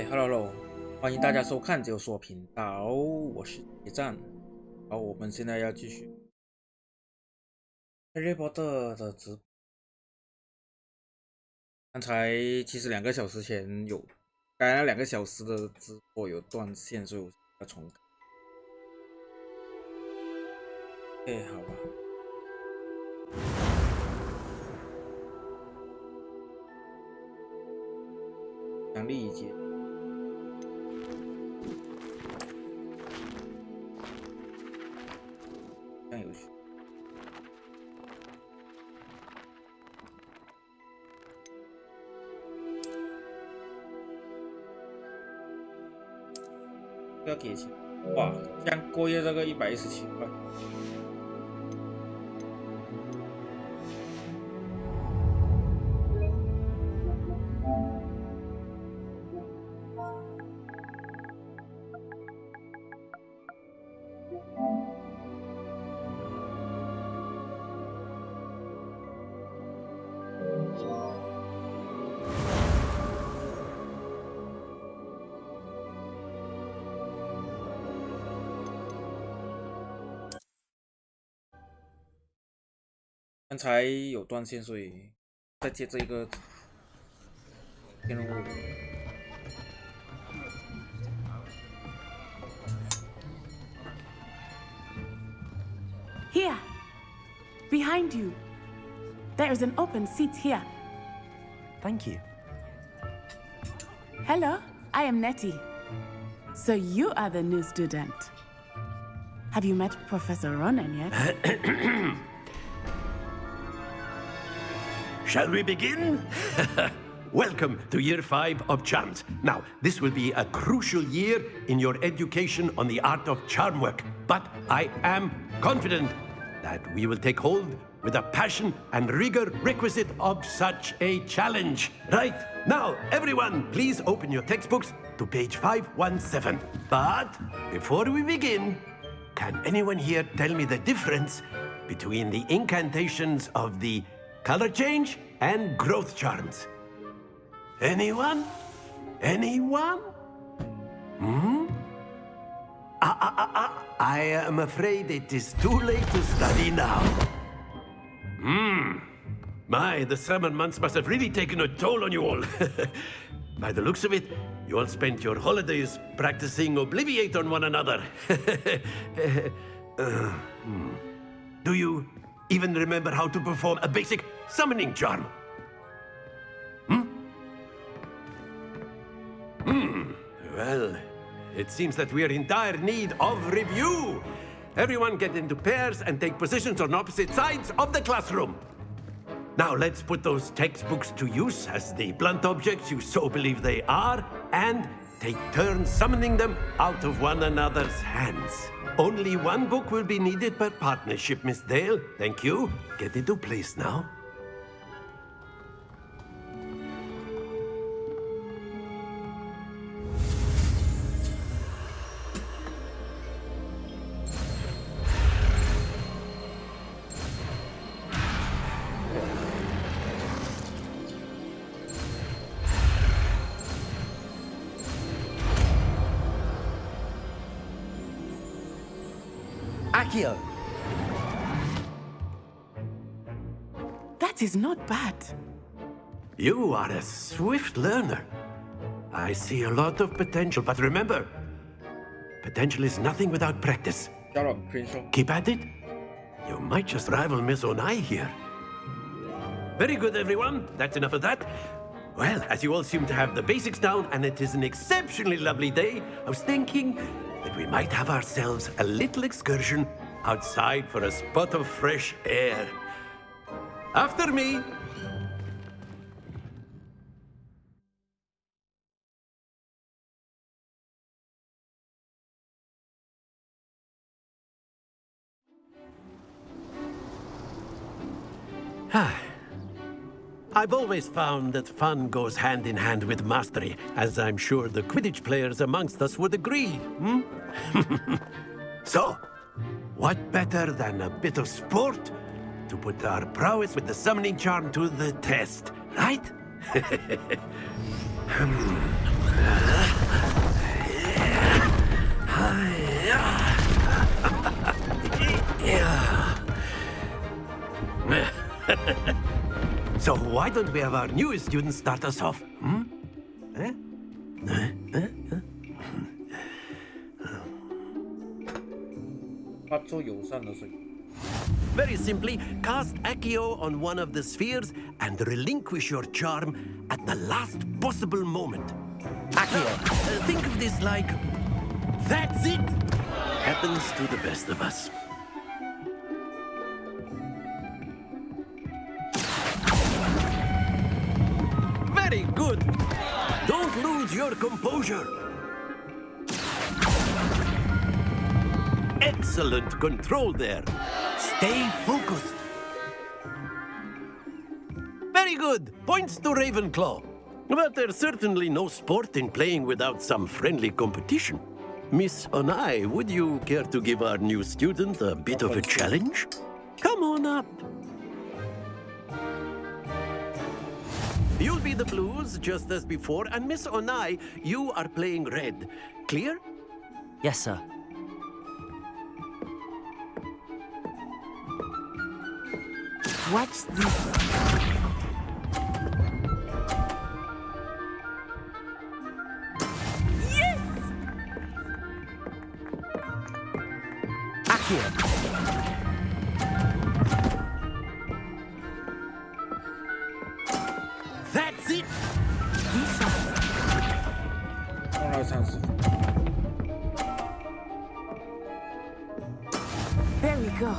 Hello， 欢迎大家收看只说频道，我是铁站。好，我们现在要继续哈利波特的直播。刚才其实2个小时前刚才2个小时的直播有断线，所以我要重开。好吧。奖励一阶。这样有趣。要给钱，哇！这样过夜这个117块。刚才有断线，所以再接这一个任务。Here, behind you. There is an open seat here. Thank you. Hello, I am Nettie. So you are the new student. Have you met Professor Ronan yet? Shall we begin? Welcome to Year 5 of Charms. Now, this will be a crucial year in your education on the art of charm work. But I am confident that we will take hold with the passion and rigor requisite of such a challenge. Right, now, everyone, please open your textbooks to page 517. But before we begin, can anyone here tell me the difference between the incantations of the color change and growth charms? Anyone? Anyone? I am afraid it is too late to study now. My, the summer months must have really taken a toll on you all. By the looks of it, you all spent your holidays practicing Obliviate on one another. Do you even remember how to perform a basic summoning charm? Well, it seems that we are in dire need of review. Everyone get into pairs and take positions on opposite sides of the classroom. Now let's put those textbooks to use as the blunt objects you so believe they are, and take turns summoning them out of one another's hands. Only one book will be needed per partnership, Miss Dale. Thank you. Get into place now. Akio. That is not bad. You are a swift learner. I see a lot of potential, but remember, potential is nothing without practice. Keep at it. You might just rival Miss Onai here. Very good, everyone. That's enough of that. Well, as you all seem to have the basics down, and it is an exceptionally lovely day, I was thinking that we might have ourselves a little excursion outside for a spot of fresh air. After me. I've always found that fun goes hand in hand with mastery, as I'm sure the Quidditch players amongst us would agree. So, what better than a bit of sport to put our prowess with the summoning charm to the test, right? So why don't we have our newest student start us off? Eh? 发出友善的声音。 Very simply, cast Accio on one of the spheres and relinquish your charm at the last possible moment. Accio, think of this like... That's it! Happens to the best of us. Very good! Don't lose your composure. Excellent control there. Stay focused. Very good. Points to Ravenclaw. But there's certainly no sport in playing without some friendly competition. Miss Onai, would you care to give our new student a bit of a challenge? Come on up. You'll be the blues, just as before, and Miss Onai, you are playing red. Clear? Yes, sir. Watch this. Yes! Accio. That's it! 用来30分。 There we go.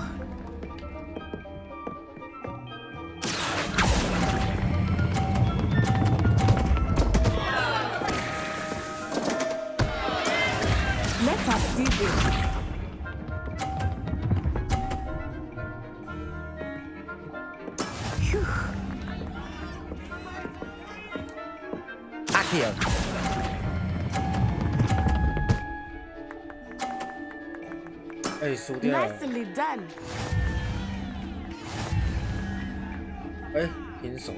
Let us see this. Phew. Accio.输掉了。 Nicely done. 平手。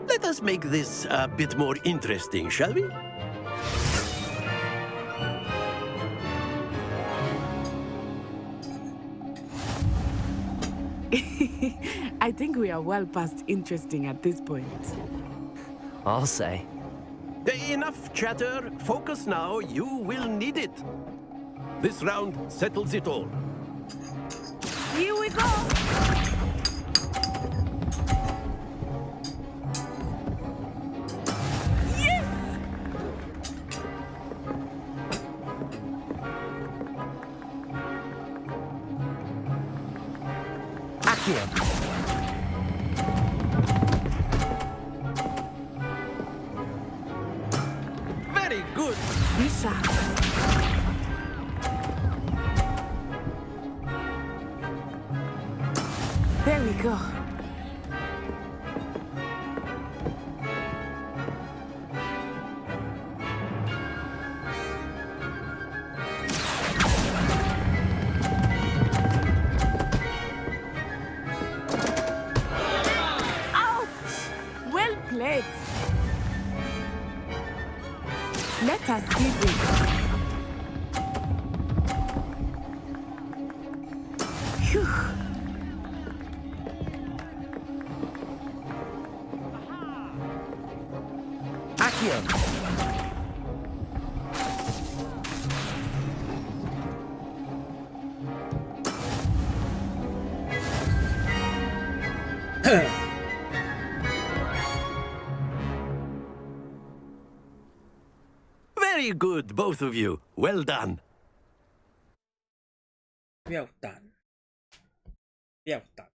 Let us make this a bit more interesting, shall we? I think we are well past interesting at this point. I'll say. Enough chatter. Focus now. You will need it. This round settles it all. Here we go. Yes! Accio. Very good. Be sharp. There we go. Ouch! Well played. Let us see this. Phew. Accio. Very good, both of you. Well done. 妙胆，妙胆。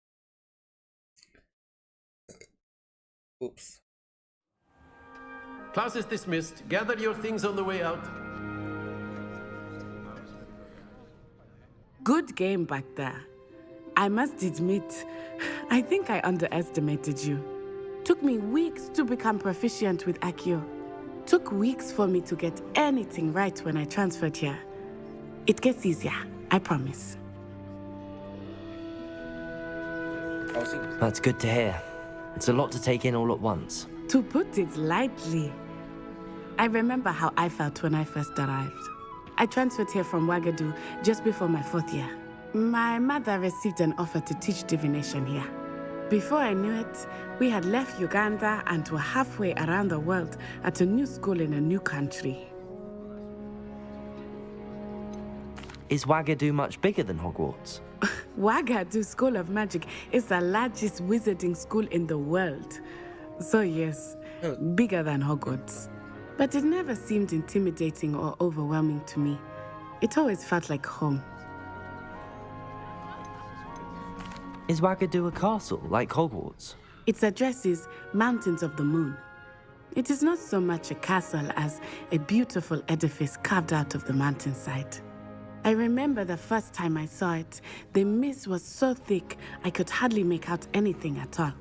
Oops. Class is dismissed. Gather your things on the way out. Good game back there. I must admit, I think I underestimated you. Took me weeks to become proficient with Accio. Took weeks for me to get anything right when I transferred here. It gets easier, I promise. 好，高兴。 That's good to hear. It's a lot to take in all at once. To put it lightly, I remember how I felt when I first arrived. I transferred here from Ouagadougou just before my 4th year. My mother received an offer to teach divination here. Before I knew it, we had left Uganda and were halfway around the world at a new school in a new country. Is Ouagadougou much bigger than Hogwarts? Ouagadougou School of Magic is the largest wizarding school in the world. So yes, bigger than Hogwarts. But it never seemed intimidating or overwhelming to me. It always felt like home. Is Ouagadougou a castle, like Hogwarts? Its address is Mountains of the Moon. It is not so much a castle as a beautiful edifice carved out of the mountainside. I remember the first time I saw it, the mist was so thick I could hardly make out anything at all.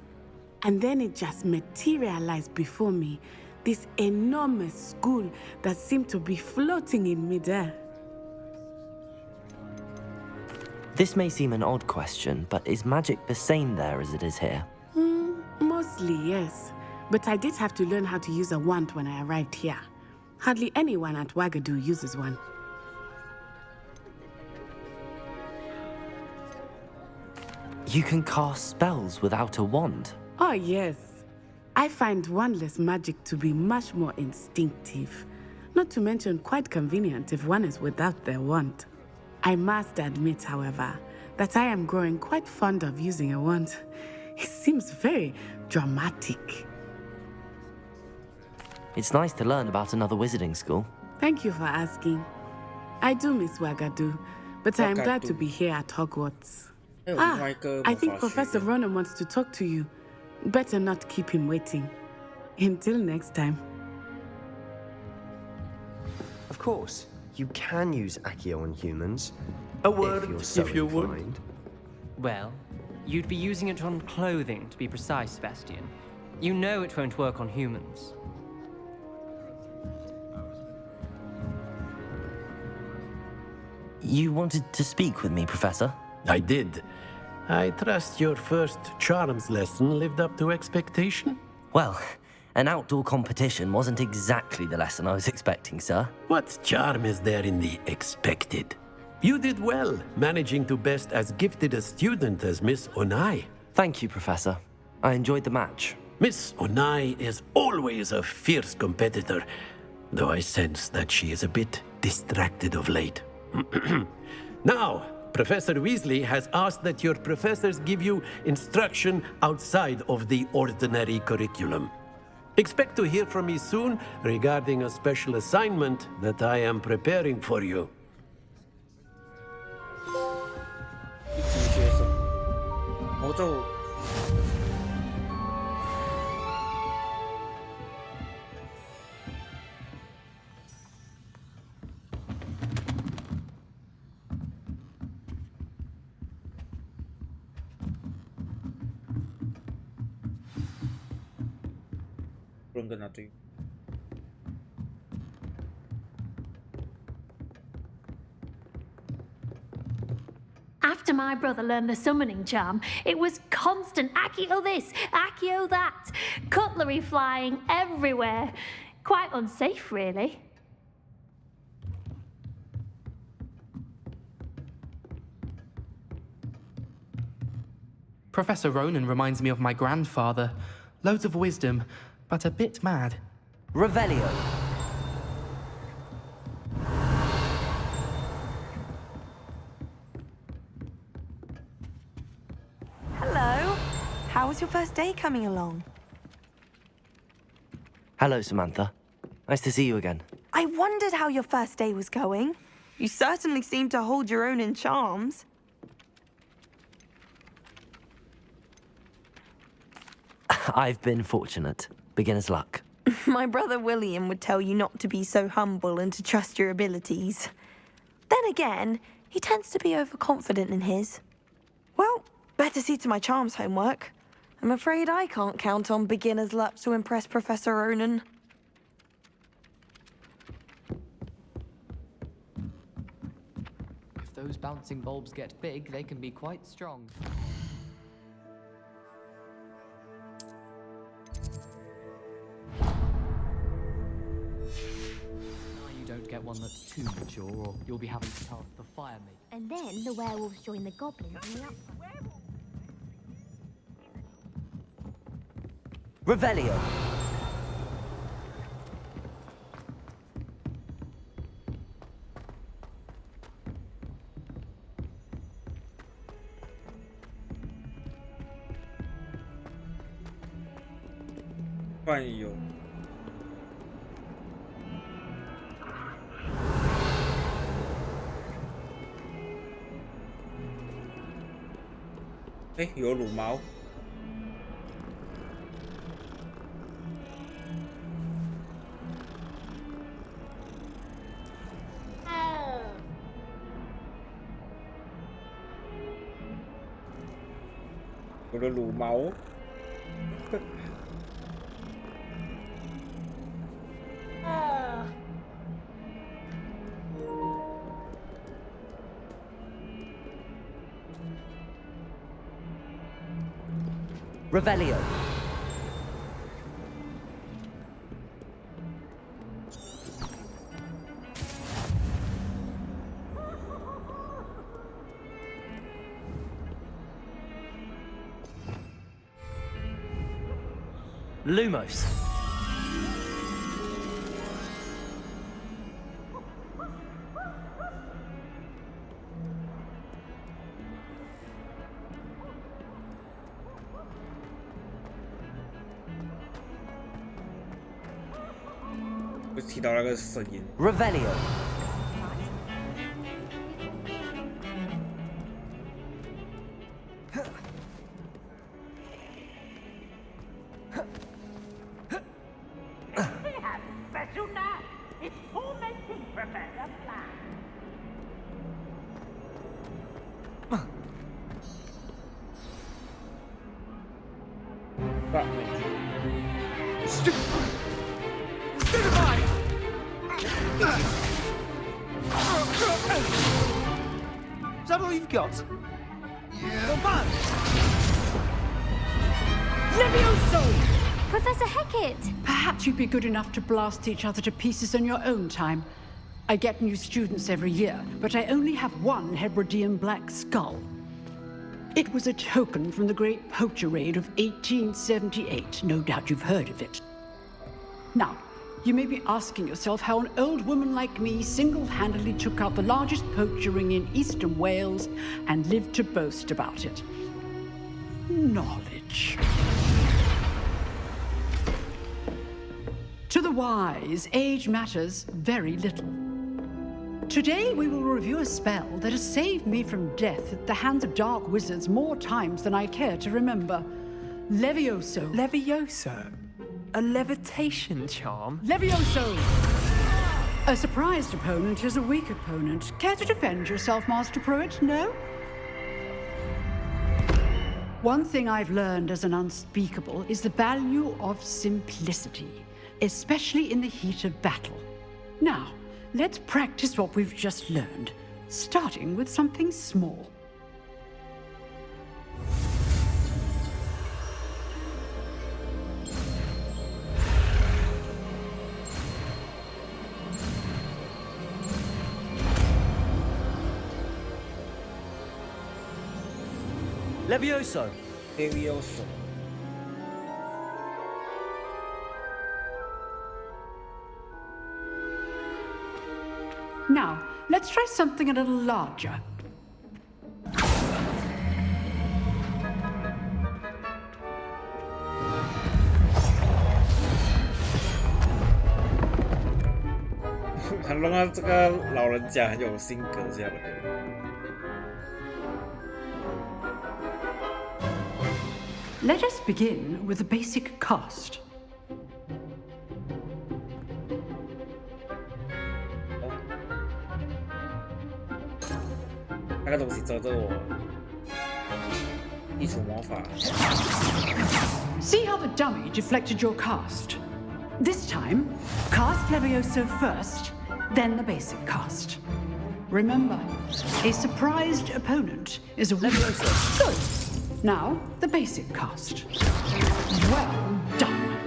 And then it just materialized before me, this enormous school that seemed to be floating in midair. This may seem an odd question, but is magic the same there as it is here? Mostly, yes. But I did have to learn how to use a wand when I arrived here. Hardly anyone at Ouagadougou uses one. You can cast spells without a wand. Oh, yes. I find wandless magic to be much more instinctive. Not to mention quite convenient if one is without their wand. I must admit, however, that I am growing quite fond of using a wand. It seems very dramatic. It's nice to learn about another wizarding school. Thank you for asking. I do miss Ouagadougou, but I am glad to be here at Hogwarts. I think Professor Ronan wants to talk to you. Better not keep him waiting. Until next time. Of course, you can use Accio on humans. A word, if you're so if you would. inclined. Well, you'd be using it on clothing, to be precise, Sebastian. You know it won't work on humans. You wanted to speak with me, Professor? I did. I trust your first charms lesson lived up to expectation? Well, an outdoor competition wasn't exactly the lesson I was expecting, sir. What charm is there in the expected? You did well, managing to best as gifted a student as Miss Onai. Thank you, Professor. I enjoyed the match. Miss Onai is always a fierce competitor, though I sense that she is a bit distracted of late. Now, Professor Weasley has asked that your professors give you instruction outside of the ordinary curriculum. Expect to hear from me soon regarding a special assignment that I am preparing for you. 一级学生，魔咒。不能跟他追。 After my brother learned the summoning charm, it was constant Accio this, Accio that, cutlery flying everywhere. Quite unsafe, really. Professor Ronan reminds me of my grandfather. Loads of wisdom, but a bit mad. Revelio. Hello. How was your first day coming along? Hello, Samantha. Nice to see you again. I wondered how your first day was going. You certainly seem to hold your own in charms. I've been fortunate. Beginner's luck. My brother William would tell you not to be so humble and to trust your abilities. Then again, he tends to be overconfident in his. Well, better see to my charms homework. I'm afraid I can't count on beginner's luck to impress Professor Ronan. If those bouncing bulbs get big, they can be quite strong. get one that's too mature, or you'll be having to task the fire maiden. And then the werewolves join the goblins in the upfront. Revelio. Banho. Ê, 有乳毛。有了乳毛。Revelio. Lumos. Revelio. Special knife. It's tormenting Professor Flash. Is that all you've got? Yeah. Levioso! Professor Hecat! Perhaps you'd be good enough to blast each other to pieces in your own time. I get new students every year, but I only have one Hebridean black skull. It was a token from the Great Poacher Raid of 1878. No doubt you've heard of it. Now, you may be asking yourself how an old woman like me single-handedly took out the largest poacher ring in eastern Wales and lived to boast about it. Knowledge. To the wise, age matters very little. Today we will review a spell that has saved me from death at the hands of dark wizards more times than I care to remember. Levioso. Levioso? A levitation charm? Levioso! A surprised opponent is a weak opponent. Care to defend yourself, Master Pruitt? No? One thing I've learned as an unspeakable is the value of simplicity, especially in the heat of battle. Now, let's practice what we've just learned, starting with something small. Levioso. Levioso. Now, let's try something a little larger. Let us begin with the basic cast. See how the dummy deflected your cast? This time, cast Levioso first, then the basic cast. Remember, a surprised opponent is a Levioso. Good. Now, the basic cast. Well done.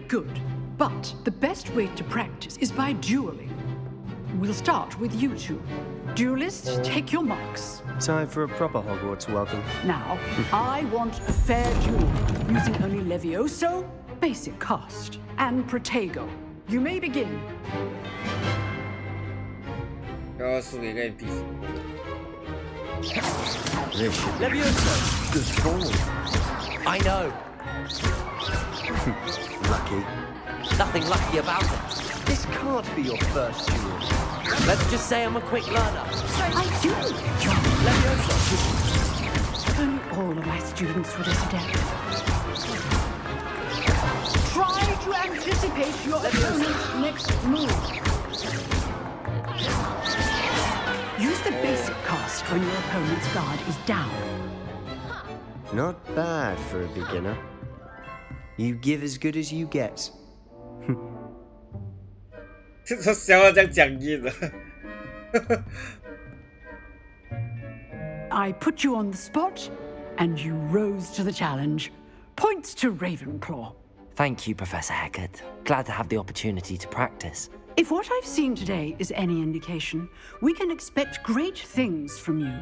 good. But the best way to practice is by dueling. We'll start with you two. Duelists, take your marks. Time for a proper Hogwarts welcome. Now, I want a fair duel, using only Levioso, basic cast, and Protego. You may begin. 要输给个 NPC。 Levioso! Good call. I know. Lucky. Nothing lucky about it. This can't be your first duel. Let's just say I'm a quick learner. I do, John. Levioso. If only all of my students were this adept. Try to anticipate your opponent's next move. Use the basic cast when your opponent's guard is down. Not bad for a beginner. You give as good as you get. 这想要这样讲义的。I put you on the spot, and you rose to the challenge. Points to Ravenclaw. Thank you, Professor Heckard. Glad to have the opportunity to practice. If what I've seen today is any indication, we can expect great things from you.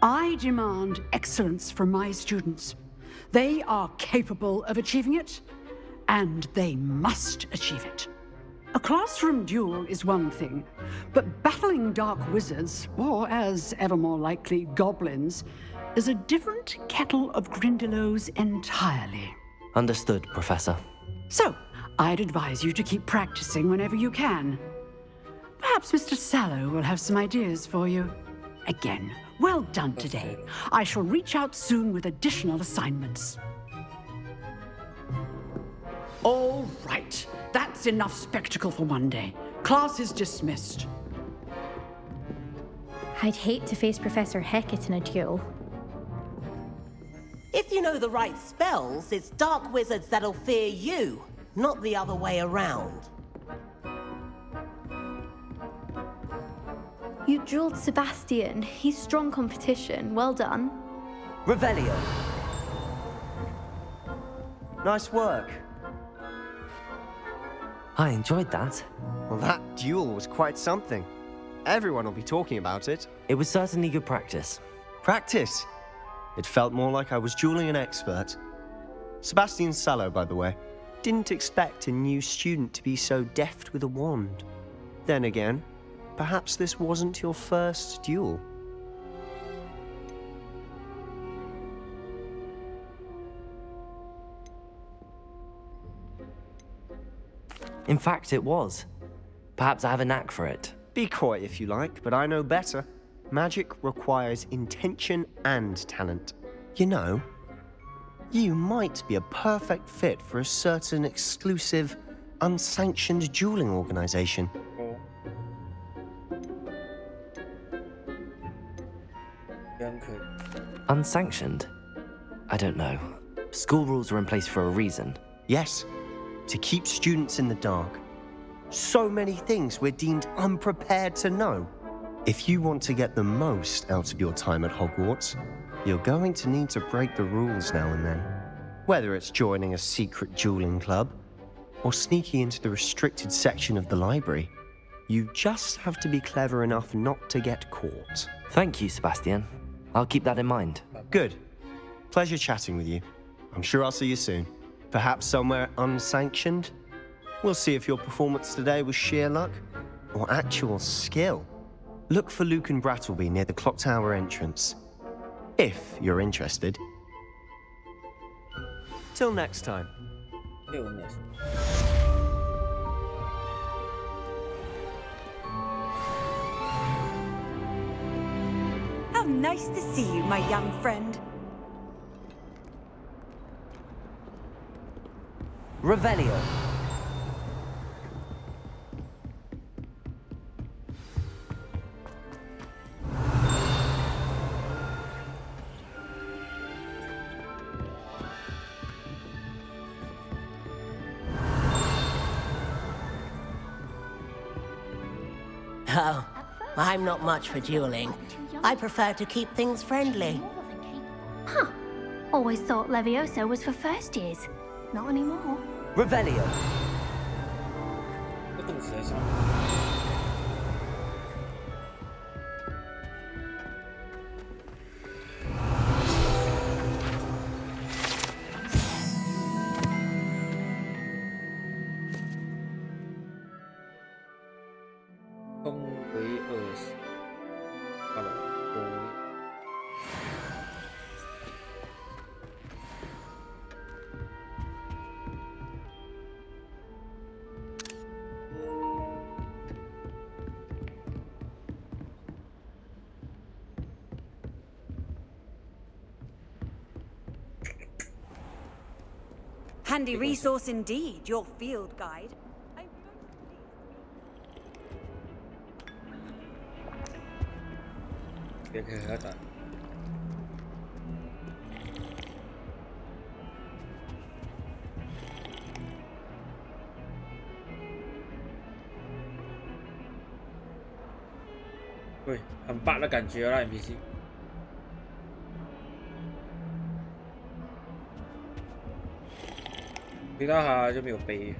I demand excellence from my students. They are capable of achieving it, and they must achieve it. A classroom duel is one thing, but battling dark wizards, or as ever more likely, goblins, is a different kettle of Grindylows entirely. Understood, Professor. So, I'd advise you to keep practicing whenever you can. Perhaps Mr. Sallow will have some ideas for you. Again, well done today. I shall reach out soon with additional assignments. All right, that's enough spectacle for one day. Class is dismissed. I'd hate to face Professor Hecat in a duel. If you know the right spells, it's dark wizards that'll fear you, not the other way around. You dueled Sebastian. He's strong competition. Well done. Revelio. Nice work. I enjoyed that. Well, that duel was quite something. Everyone will be talking about it. It was certainly good practice. Practice? It felt more like I was dueling an expert. Sebastian Sallow, by the way. Didn't expect a new student to be so deft with a wand. Then again, perhaps this wasn't your first duel. In fact, it was. Perhaps I have a knack for it. Be coy if you like, but I know better. Magic requires intention and talent. You know, you might be a perfect fit for a certain exclusive, unsanctioned dueling organization. Unsanctioned? I don't know. School rules are in place for a reason. Yes, to keep students in the dark. So many things we're deemed unprepared to know. If you want to get the most out of your time at Hogwarts, you're going to need to break the rules now and then. Whether it's joining a secret dueling club, or sneaking into the restricted section of the library, you just have to be clever enough not to get caught. Thank you, Sebastian. I'll keep that in mind. Good. Pleasure chatting with you. I'm sure I'll see you soon. Perhaps somewhere unsanctioned? We'll see if your performance today was sheer luck or actual skill. Look for Luke and Brattleby near the clock tower entrance, if you're interested. Till next time. Till next. How nice to see you, my young friend. Revelio. Oh, I'm not much for dueling. I prefer to keep things friendly. Huh. Always thought Levioso was for first years. Not anymore. Revelio. 这动词在上。通为20。好了，Handy resource indeed, your field guide. 别开核弹。对，很霸的感觉啦 ，NPC。遇到他就没有背，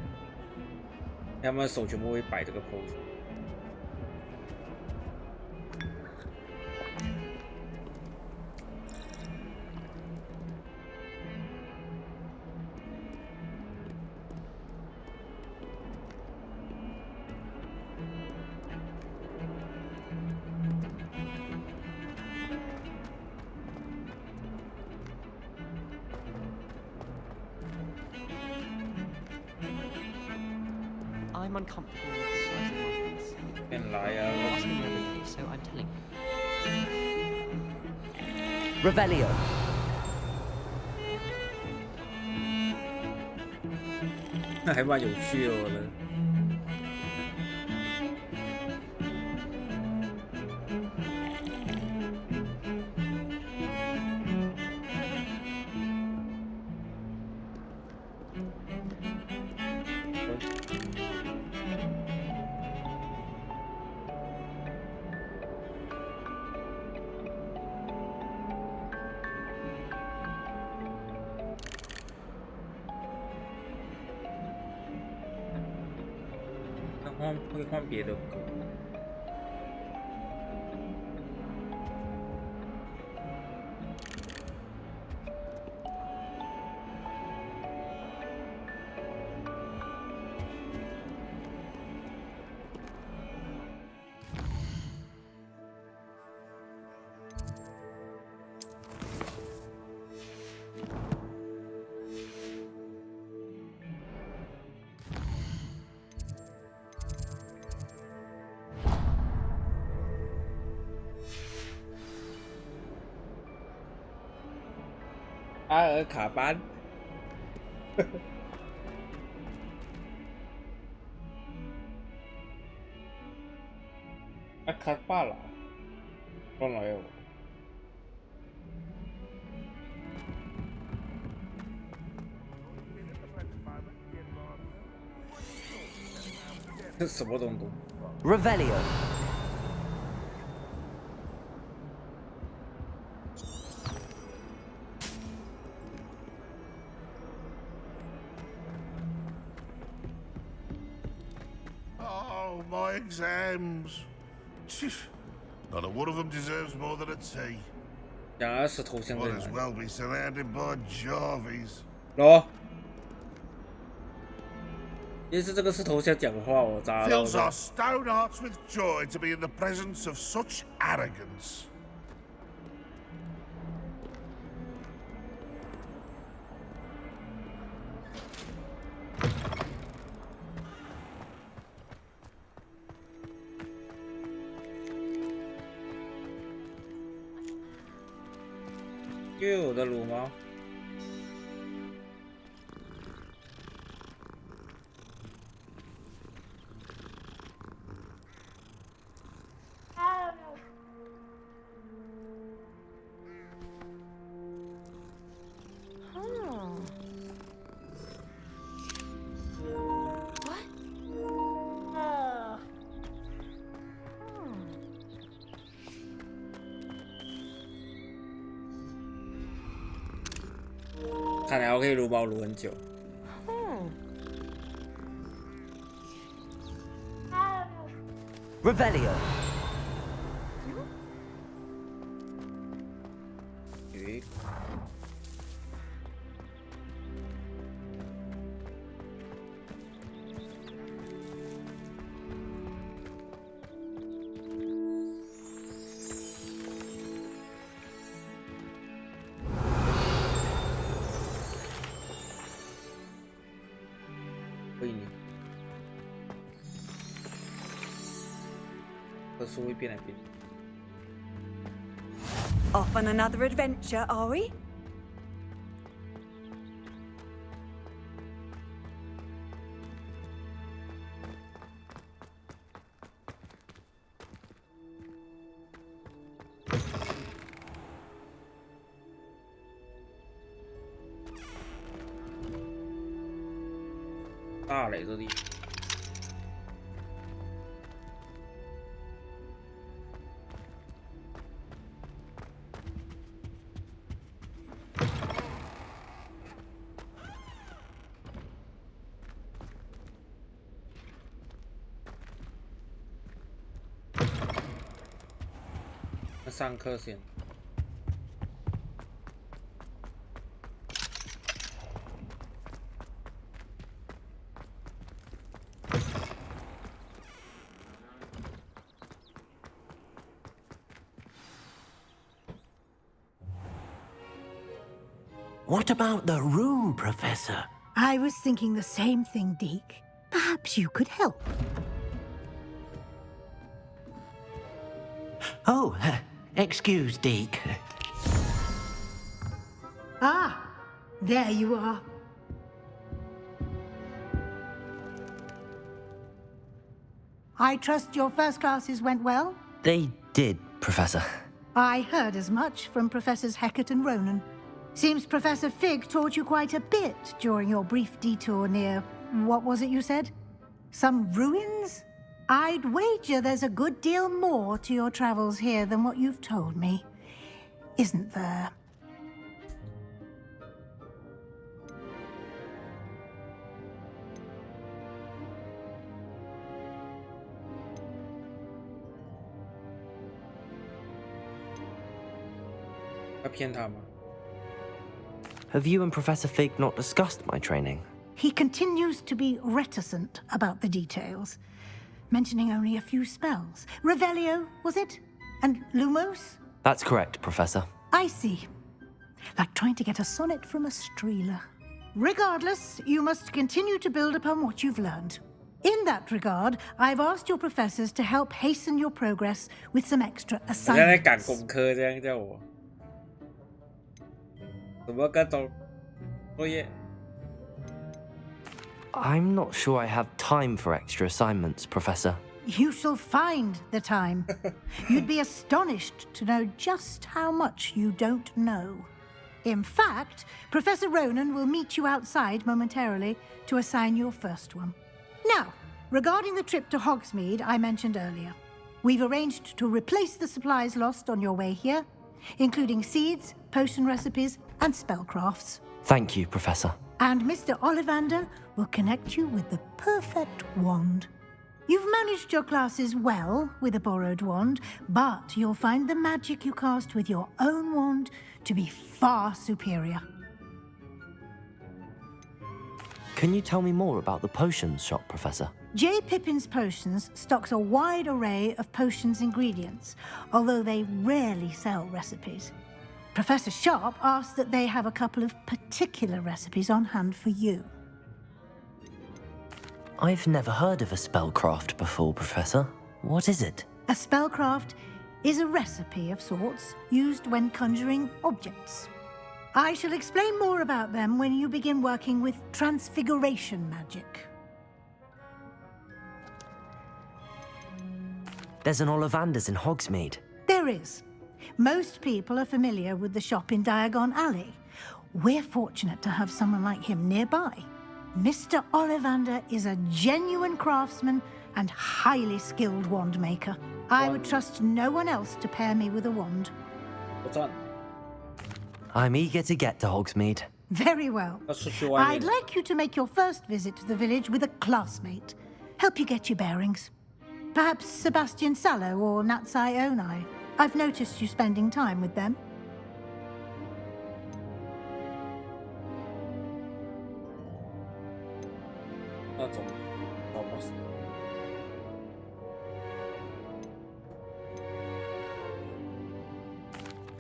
他们手全部会摆这个 pose。I'm uncomfortable with the size of my face. 变来啊！ You're asking me everything, so I'm telling you. Revelio. 那还蛮有趣哦的。会换别的歌。阿尔卡班，阿卡巴拉，乱来哦。这什么东东 Revelio. Oh, my exams. Not a one of them deserves more than a T. 讲的是头像在 Might 哪 as 里？ well be surrounded by Jarvies. 喏，也是这个是头像讲话，我咋了 Fills our stone hearts with joy to be in the presence of such arrogance. 又有的撸吗？看来我可以撸包撸很久。Revelio. 是会变来变去。 Off on another adventure, are we? "大嘞，这里。 上课先。What about the room, Professor? I was thinking the same thing, Deke. Perhaps you could help. Oh, excuse, Deke. Ah, there you are. I trust your first classes went well? They did, Professor. I heard as much from Professors Hecat and Ronan. Seems Professor Fig taught you quite a bit during your brief detour near... what was it you said? Some ruins? I'd wager there's a good deal more to your travels here than what you've told me. Isn't there? Have you and Professor Fig not discussed my training? He continues to be reticent about the details, mentioning only a few spells. Revelio, was it? And Lumos? That's correct, Professor. I see. Like trying to get a sonnet from a streeler. Regardless, you must continue to build upon what you've learned. In that regard, I've asked your professors to help hasten your progress with some extra assignments. I'm not sure I have time for extra assignments, Professor. You shall find the time. You'd be astonished to know just how much you don't know. In fact, Professor Ronan will meet you outside momentarily to assign your first one. Now, regarding the trip to Hogsmeade I mentioned earlier, we've arranged to replace the supplies lost on your way here, including seeds, potion recipes, and spellcrafts. Thank you, Professor. And Mr. Ollivander will connect you with the perfect wand. You've managed your classes well with a borrowed wand, but you'll find the magic you cast with your own wand to be far superior. Can you tell me more about the potions shop, Professor? J. Pippin's Potions stocks a wide array of potions ingredients, although they rarely sell recipes. Professor Sharp asked that they have a couple of particular recipes on hand for you. I've never heard of a spellcraft before, Professor. What is it? A spellcraft is a recipe of sorts used when conjuring objects. I shall explain more about them when you begin working with transfiguration magic. There's an Ollivander's in Hogsmeade. There is. Most people are familiar with the shop in Diagon Alley. We're fortunate to have someone like him nearby. Mr. Ollivander is a genuine craftsman and highly skilled wand maker. I would trust no one else to pair me with a wand. What's on? I'm eager to get to Hogsmeade. Very well. I'd like you to make your first visit to the village with a classmate. Help you get your bearings. Perhaps Sebastian Sallow or Natsai Onai. I've noticed you spending time with them.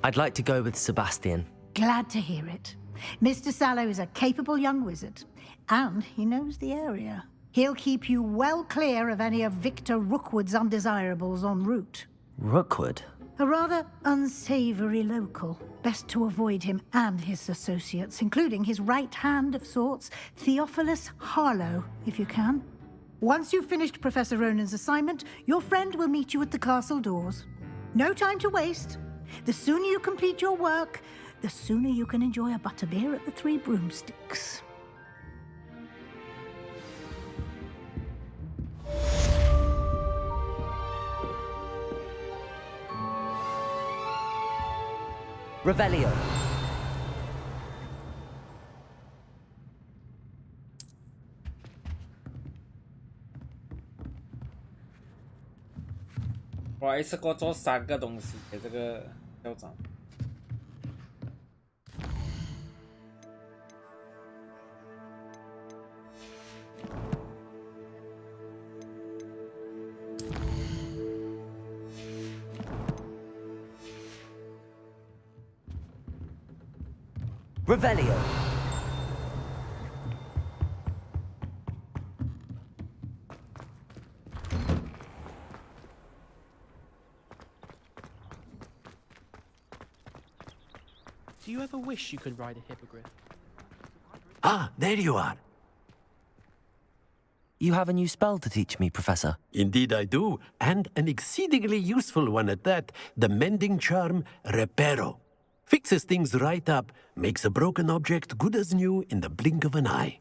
I'd like to go with Sebastian. Glad to hear it. Mr. Sallow is a capable young wizard, and he knows the area. He'll keep you well clear of any of Victor Rookwood's undesirables en route. Rookwood? A rather unsavory local. Best to avoid him and his associates, including his right hand of sorts, Theophilus Harlow, if you can. Once you've finished Professor Ronan's assignment, your friend will meet you at the castle doors. No time to waste. The sooner you complete your work, the sooner you can enjoy a butterbeer at the Three Broomsticks. Revelio.我一次给我做3个东西给这个校长。Revelio. Do you ever wish you could ride a hippogriff? Ah, there you are. You have a new spell to teach me, Professor. Indeed I do, and an exceedingly useful one at that, the mending charm Reparo. Fixes things right up, makes a broken object good as new in the blink of an eye.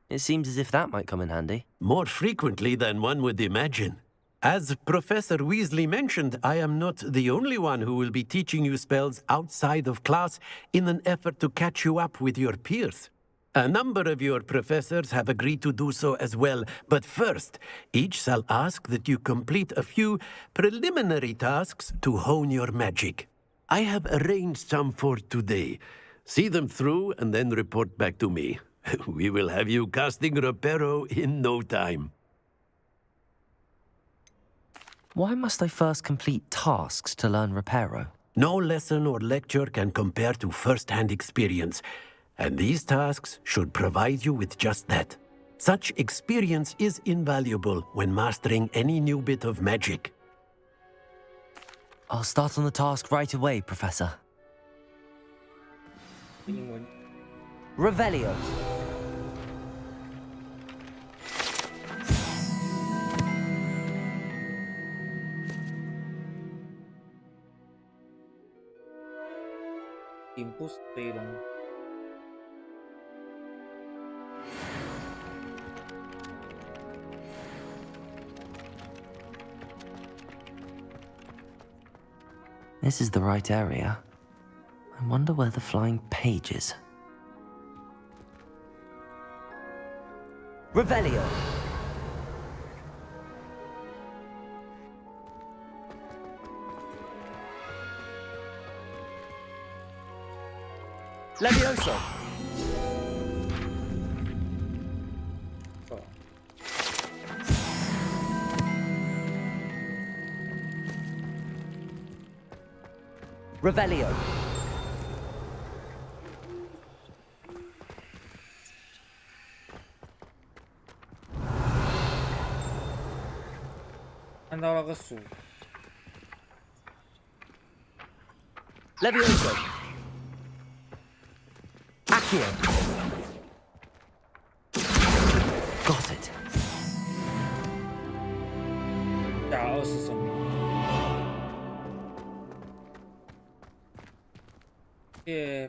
It seems as if that might come in handy. More frequently than one would imagine. As Professor Weasley mentioned, I am not the only one who will be teaching you spells outside of class in an effort to catch you up with your peers. A number of your professors have agreed to do so as well, but first, each shall ask that you complete a few preliminary tasks to hone your magic. I have arranged some for today. See them through and then report back to me. We will have you casting Reparo in no time. Why must I first complete tasks to learn Reparo? No lesson or lecture can compare to first-hand experience, and these tasks should provide you with just that. Such experience is invaluable when mastering any new bit of magic. I'll start on the task right away, Professor. Revelio. This is the right area. I wonder where the flying page is. Revelio. Levioso. Revelio. Levioso. Accio. Got it. 20声明。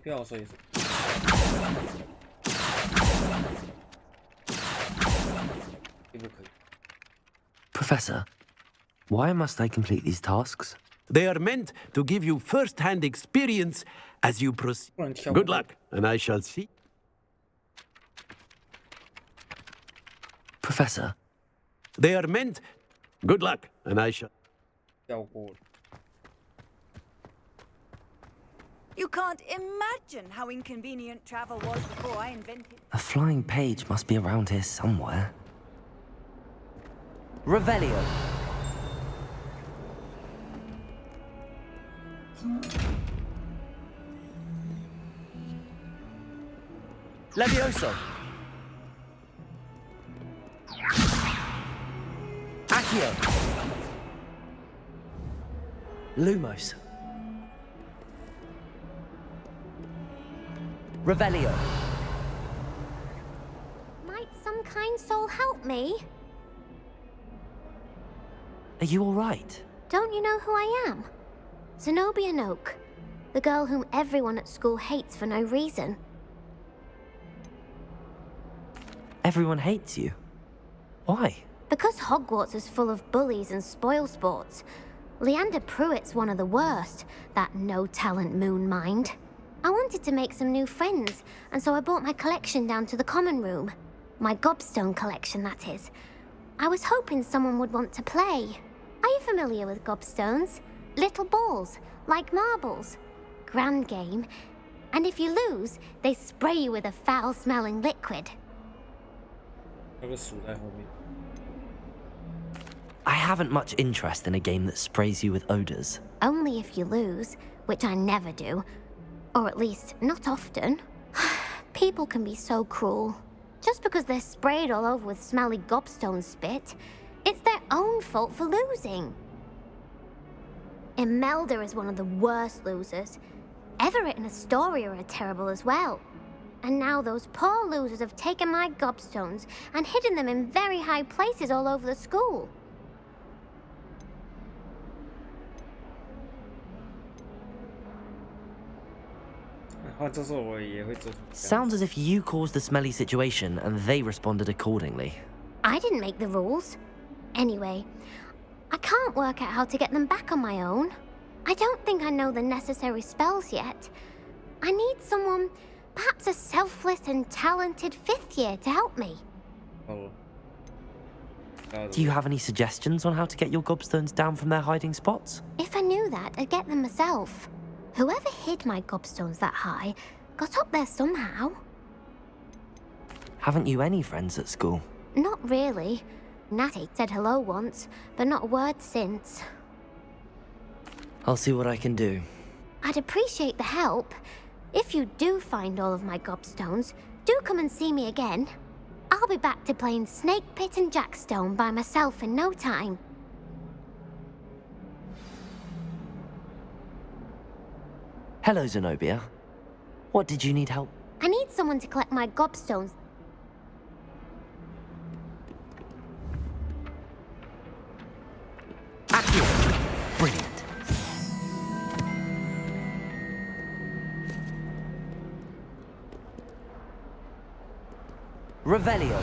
不要说一次。Professor, why must I complete these tasks? They are meant to give you first-hand experience as you proceed. Good luck, and I shall see. Professor? They are meant Good luck, and I shall. 跳过了。 You can't imagine how inconvenient travel was before I invented. A flying page must be around here somewhere. Revelio. Levioso. Accio. Lumos. Revelio. Might some kind soul help me? Are you all right? Don't you know who I am? Zenobia Noak, the girl whom everyone at school hates for no reason. Everyone hates you. Why? Because Hogwarts is full of bullies and spoilsports. Leander Pruitt's one of the worst, that no-talent moon mind. I wanted to make some new friends, and so I brought my collection down to the common room. My gobstone collection, that is. I was hoping someone would want to play. Are you familiar with gobstones? Little balls, like marbles. Grand game. And if you lose, they spray you with a foul-smelling liquid. 那个鼠在后面。 I haven't much interest in a game that sprays you with odors. Only if you lose, which I never do. Or at least, not often. People can be so cruel. Just because they're sprayed all over with smelly gobstone spit, it's their own fault for losing. Imelda is one of the worst losers. Everett and Astoria are terrible as well. And now those poor losers have taken my gobstones and hidden them in very high places all over the school. Sounds as if you caused the smelly situation and they responded accordingly. I didn't make the rules. Anyway, I can't work out how to get them back on my own. I don't think I know the necessary spells yet. I need someone, perhaps a selfless and talented fifth year to help me. Oh. Do you have any suggestions on how to get your gobstones down from their hiding spots? If I knew that, I'd get them myself. Whoever hid my gobstones that high got up there somehow. Haven't you any friends at school? Not really. Natty said hello once, but not a word since. I'll see what I can do. I'd appreciate the help. If you do find all of my gobstones, do come and see me again. I'll be back to playing Snake Pit and Jackstone by myself in no time. Hello, Zenobia. What did you need help? I need someone to collect my gobstones. Accurate. Brilliant. Revelio.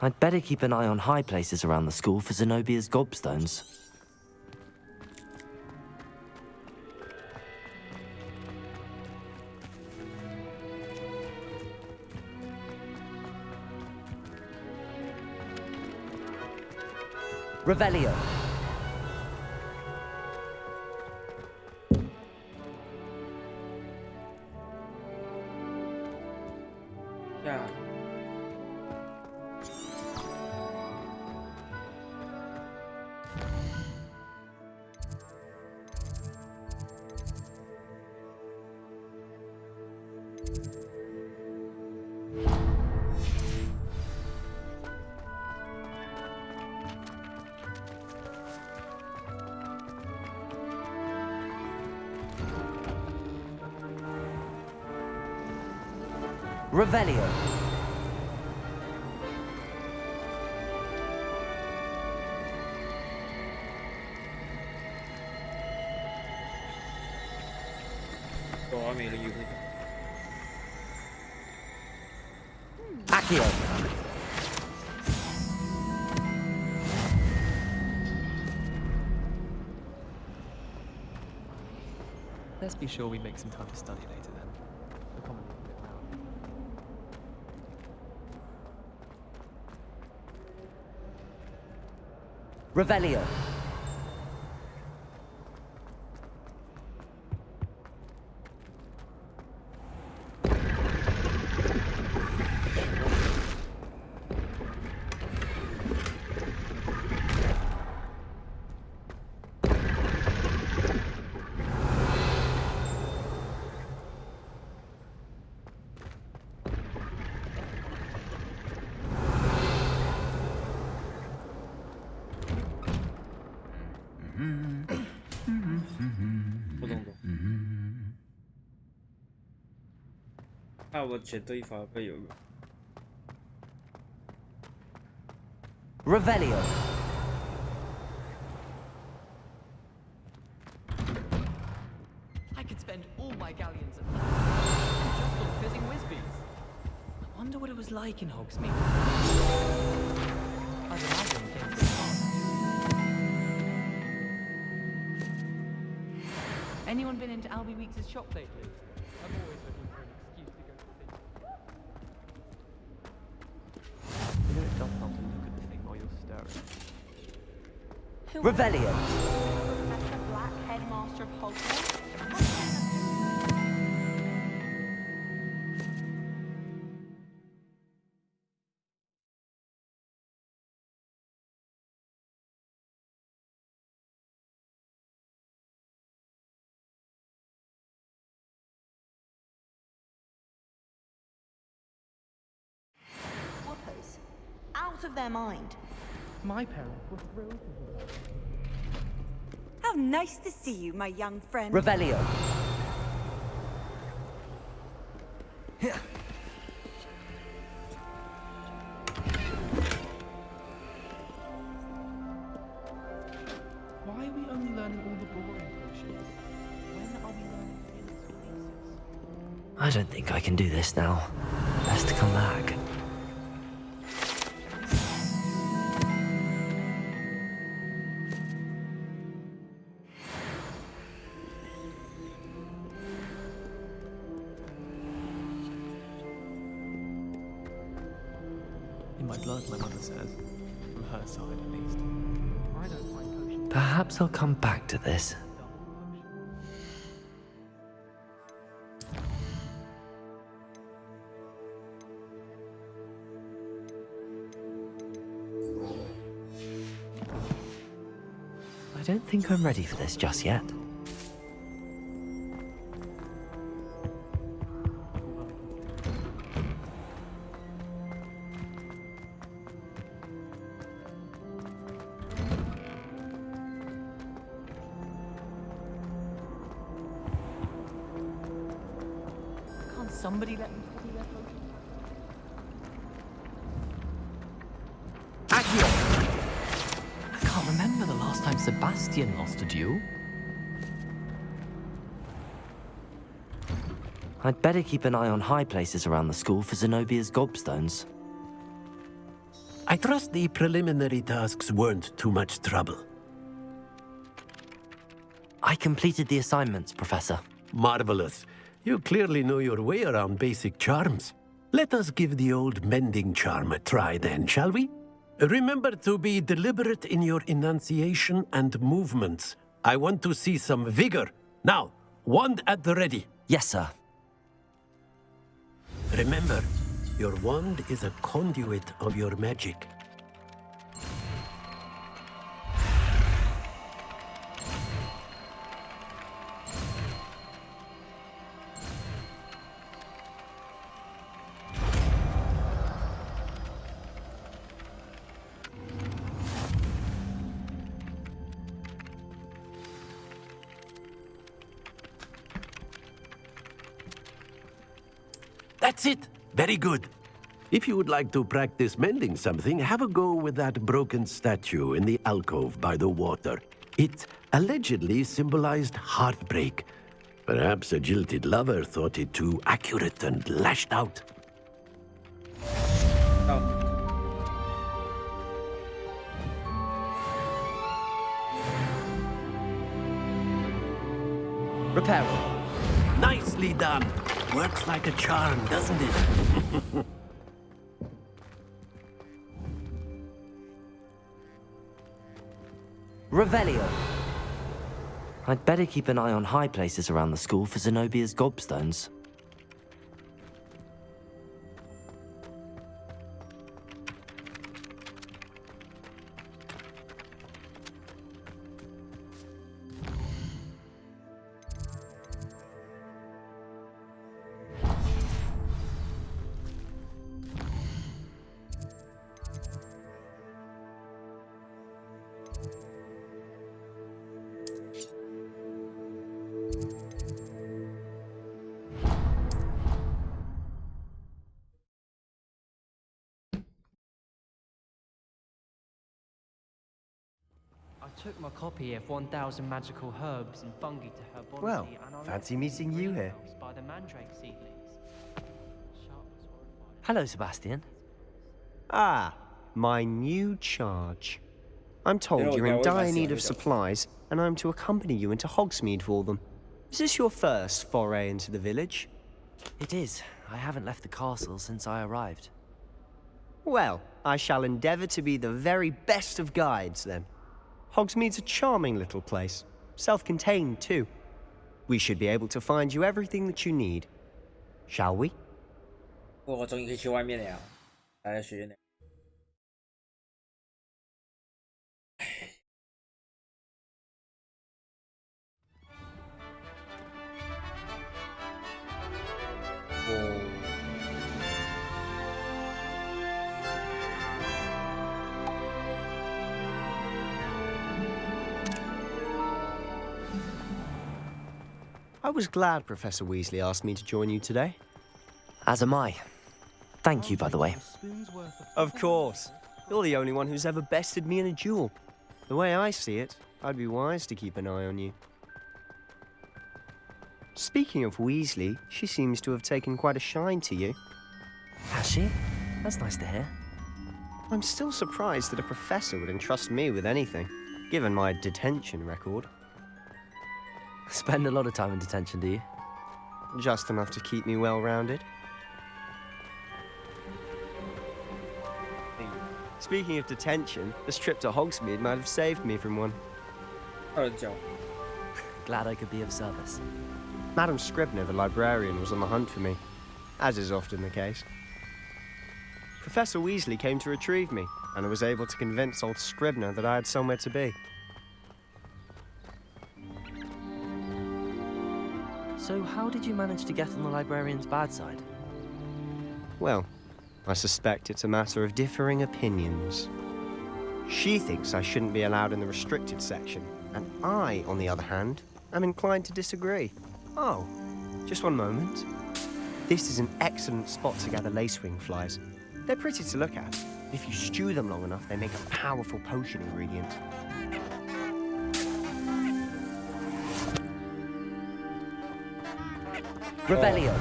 I'd better keep an eye on high places around the school for Zenobia's gobstones. Revelio. Yeah. Revelio. Accio. Let's be sure we make some time to study later then. The common room bit now. Revelio.那我绝对发会有。Revelio. I could spend all my galleons of money just on fizzing whizbees. I wonder what it was like in Hogsmeade. I'd imagine things were hard. Anyone been into Albie Weeks' shop lately? I'm always looking for an excuse to go to the thing. You know, it does help to look at the thing while you're stirring. Revelio. Professor Black, headmaster of Hogwarts? Out of their mind. My parents were thrilled to hear that. How nice to see you, my young friend. Revelio. Why are we only learning all the boring potions? When are we learning hints or pieces? I don't think I can do this now. Best to come back. In my blood, my mother says. From her side, at least. I don't find potions. Perhaps I'll come back to this. I don't think I'm ready for this just yet. Can't somebody let me study their potions? I can't remember the last time Sebastian lost a duel. I'd better keep an eye on high places around the school for Zenobia's gobstones. I trust the preliminary tasks weren't too much trouble. I completed the assignments, Professor. Marvelous. You clearly know your way around basic charms. Let us give the old mending charm a try then, shall we? Remember to be deliberate in your enunciation and movements. I want to see some vigor. Now, wand at the ready. Yes, sir. Remember, your wand is a conduit of your magic. That's it! Very good. If you would like to practice mending something, have a go with that broken statue in the alcove by the water. It allegedly symbolized heartbreak. Perhaps a jilted lover thought it too accurate and lashed out. Reparo. Nicely done. Works like a charm, doesn't it? Revelio. I'd better keep an eye on high places around the school for Zenobia's gobstones. I took my copy of 1,000 Magical Herbs and Fungi to her body. Well, fancy meeting you here. By the mandrake seedlings. Hello, Sebastian. Ah, my new charge. I'm told you're in dire need of supplies, and I'm to accompany you into Hogsmeade for them. Is this your first foray into the village? It is. I haven't left the castle since I arrived. Well, I shall endeavour to be the very best of guides, then. Hogsmeade's a charming little place. Self-contained, too. We should be able to find you everything that you need. Shall we? 我终于可以去外面了，待在学院了。I was glad Professor Weasley asked me to join you today. As am I. Thank you, by the way. Of course. You're the only one who's ever bested me in a duel. The way I see it, I'd be wise to keep an eye on you. Speaking of Weasley, she seems to have taken quite a shine to you. Has she? That's nice to hear. I'm still surprised that a professor would entrust me with anything, given my detention record. Spend a lot of time in detention, do you? Just enough to keep me well-rounded. Speaking of detention, this trip to Hogsmeade might have saved me from one. Glad I could be of service. Madam Scribner, the librarian, was on the hunt for me, as is often the case. Professor Weasley came to retrieve me, and I was able to convince old Scribner that I had somewhere to be. So how did you manage to get on the librarian's bad side? Well, I suspect it's a matter of differing opinions. She thinks I shouldn't be allowed in the restricted section, and I, on the other hand, am inclined to disagree. Oh, just one moment. This is an excellent spot to gather lacewing flies. They're pretty to look at. If you stew them long enough, they make a powerful potion ingredient. Revelio.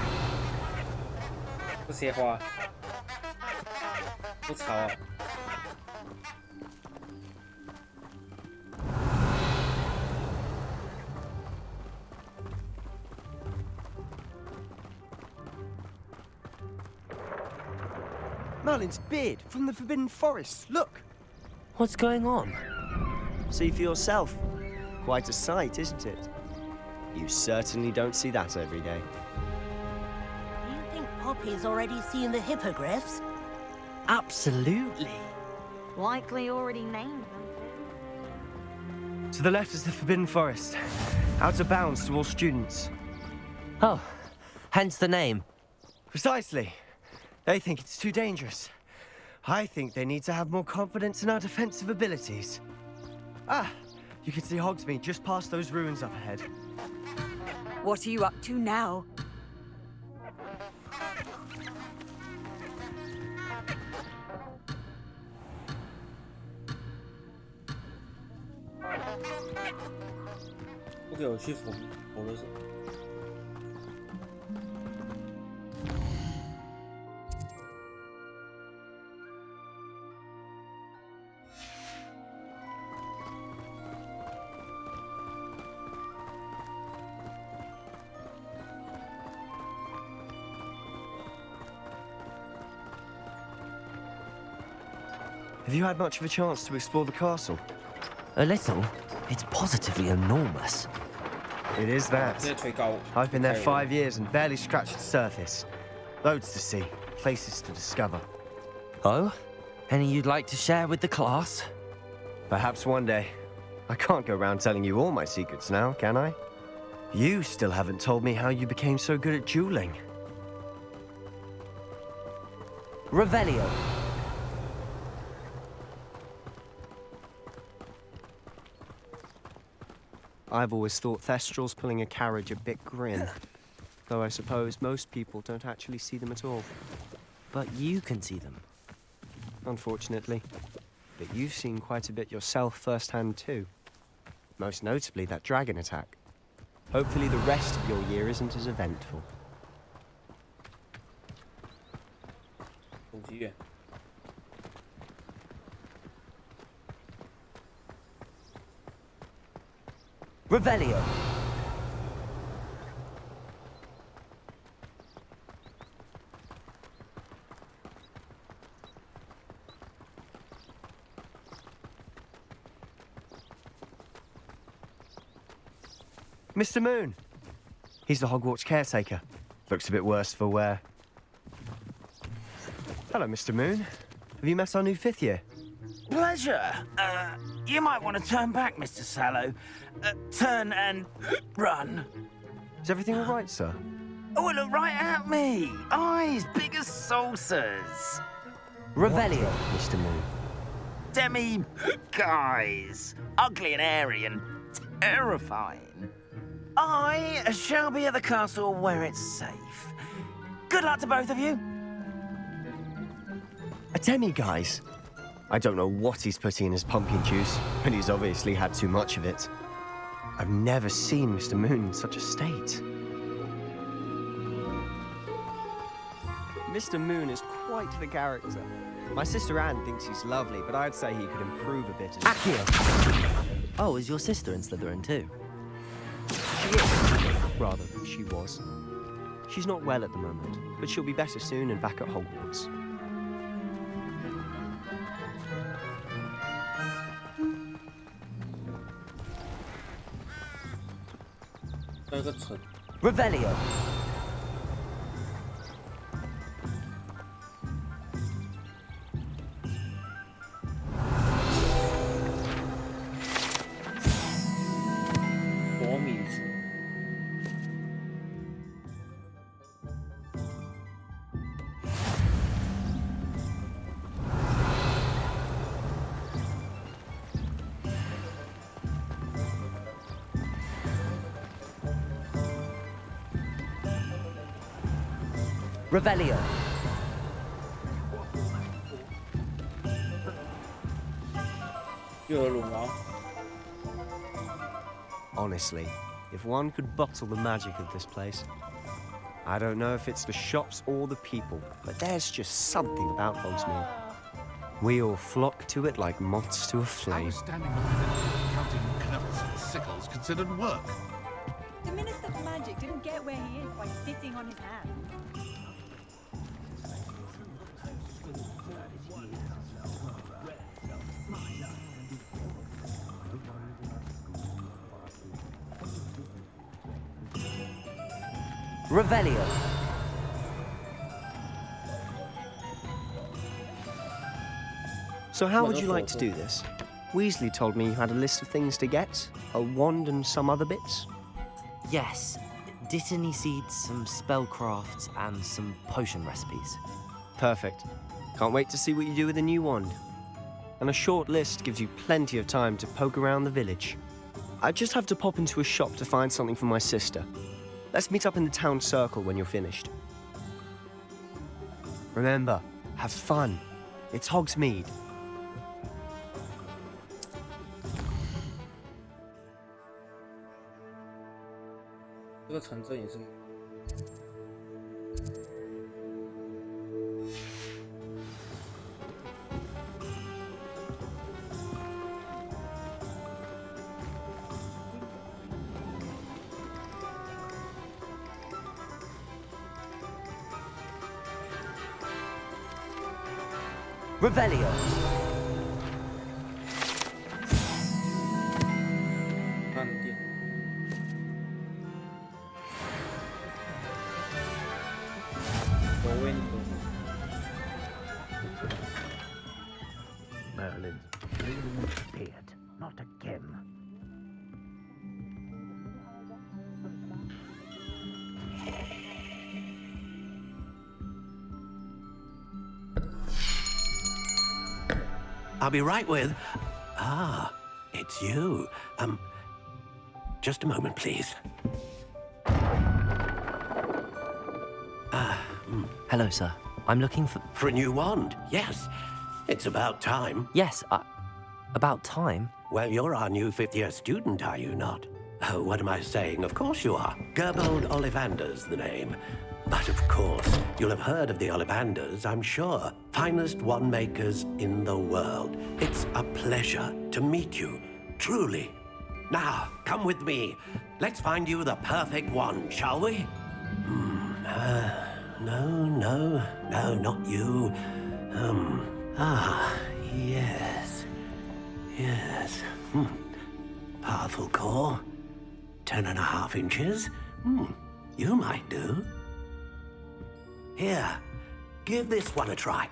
这些花，不吵啊！ Merlin's beard from the Forbidden Forest. Look. What's going on? See for yourself. Quite a sight, isn't it? You certainly don't see that every day. Do you think Poppy's already seen the hippogriffs? Absolutely. Likely already named them. To the left is the Forbidden Forest. Out of bounds to all students. Oh, hence the name. Precisely. They think it's too dangerous. I think they need to have more confidence in our defensive abilities. Ah, you can see Hogsmeade just past those ruins up ahead. What are you up to now?不给我去佛的是。Have you had much of a chance to explore the castle? A little. It's positively enormous. It is that. I've been there 5 years and barely scratched the surface. Loads to see, places to discover. Oh? Any you'd like to share with the class? Perhaps one day. I can't go around telling you all my secrets now, can I? You still haven't told me how you became so good at dueling. Revelio. I've always thought Thestrals pulling a carriage a bit grim. Though I suppose most people don't actually see them at all. But you can see them. Unfortunately. But you've seen quite a bit yourself firsthand too. Most notably that dragon attack. Hopefully the rest of your year isn't as eventful. Revelio. Mr. Moon! He's the Hogwarts caretaker. Looks a bit worse for wear. Hello, Mr. Moon. Have you met our new 5th year? Pleasure. You might want to turn back, Mr. Sallow. Turn and run. Is everything all right, sir? Oh, look right at me. Eyes big as saucers. Revelio. Mr. Moon. Guys. Ugly and airy and terrifying. I shall be at the castle where it's safe. Good luck to both of you. A demi-guise? I don't know what he's putting in his pumpkin juice, but he's obviously had too much of it. I've never seen Mr. Moon in such a state. Mr. Moon is quite the character. My sister Anne thinks he's lovely, but I'd say he could improve a bit. Accio! Oh, is your sister in Slytherin too? She is. Rather, she was. She's not well at the moment, but she'll be better soon and back at Hogwarts. Revelio. Revelio. Honestly, if one could bottle the magic of this place. I don't know if it's the shops or the people, but there's just something about Hogsmeade. We all flock to it like moths to a flame. How is standing behind it, counting knuckles and sickles considered work? The Minister for Magic didn't get where he is by sitting on his hands. Revelio. So how would you like to do this? Weasley told me you had a list of things to get, a wand and some other bits. Yes. Dittany seeds, some spellcrafts, and some potion recipes. Perfect. Can't wait to see what you do with the new wand. And a short list gives you plenty of time to poke around the village. I just have to pop into a shop to find something for my sister. Let's meet up in the town circle when you're finished. Remember, have fun. It's Hogsmeade. Revelio. Merlin's doomed beard. Not again. I'll be right with... Ah, it's you. Just a moment, please. Hello, sir. I'm looking for... For a new wand, yes. It's about time. Yes, about time? Well, you're our new fifth-year student, are you not? Oh, what am I saying? Of course you are. Gerbold Ollivander's the name. But of course, you'll have heard of the Ollivanders, I'm sure. Finest wand makers in the world. It's a pleasure to meet you, truly. Now, come with me. Let's find you the perfect wand, shall we? No, not you. Yes. Powerful core. 10.5 inches. You might do. Here, give this one a try.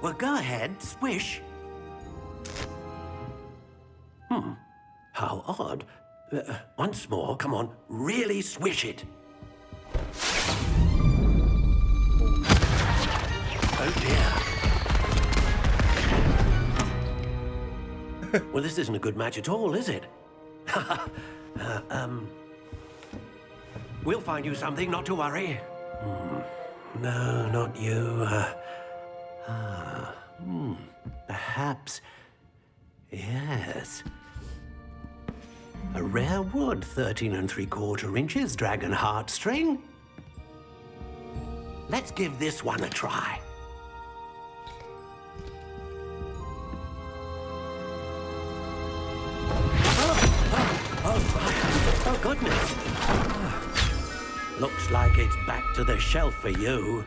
Well, go ahead, swish. How odd. Once more, come on, really swish it. Oh dear. Well, this isn't a good match at all, is it? We'll find you something, not to worry. No, not you. Perhaps. Yes. A rare wood, 13 3/4 inches, dragon heartstring. Let's give this one a try. Oh, goodness. Looks like it's back to the shelf for you.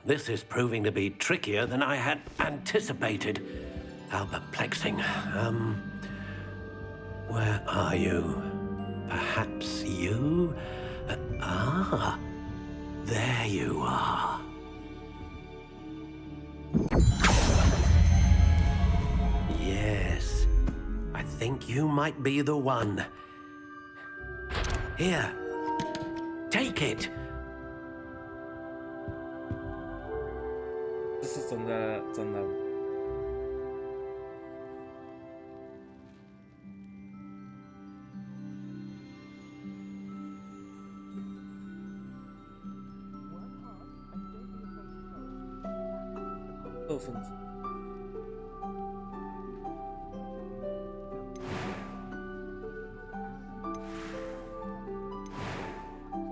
This is proving to be trickier than I had anticipated. How perplexing. Where are you? Perhaps you? There you are. Yes, I think you might be the one. Here, take it. 这是真的。2分之。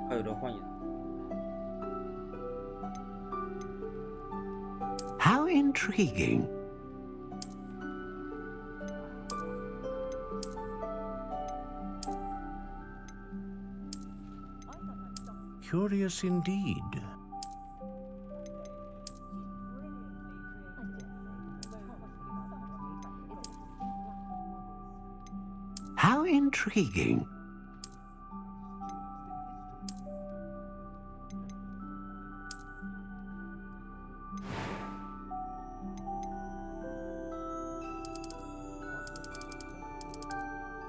还有的换颜。How intriguing. Curious indeed. How intriguing.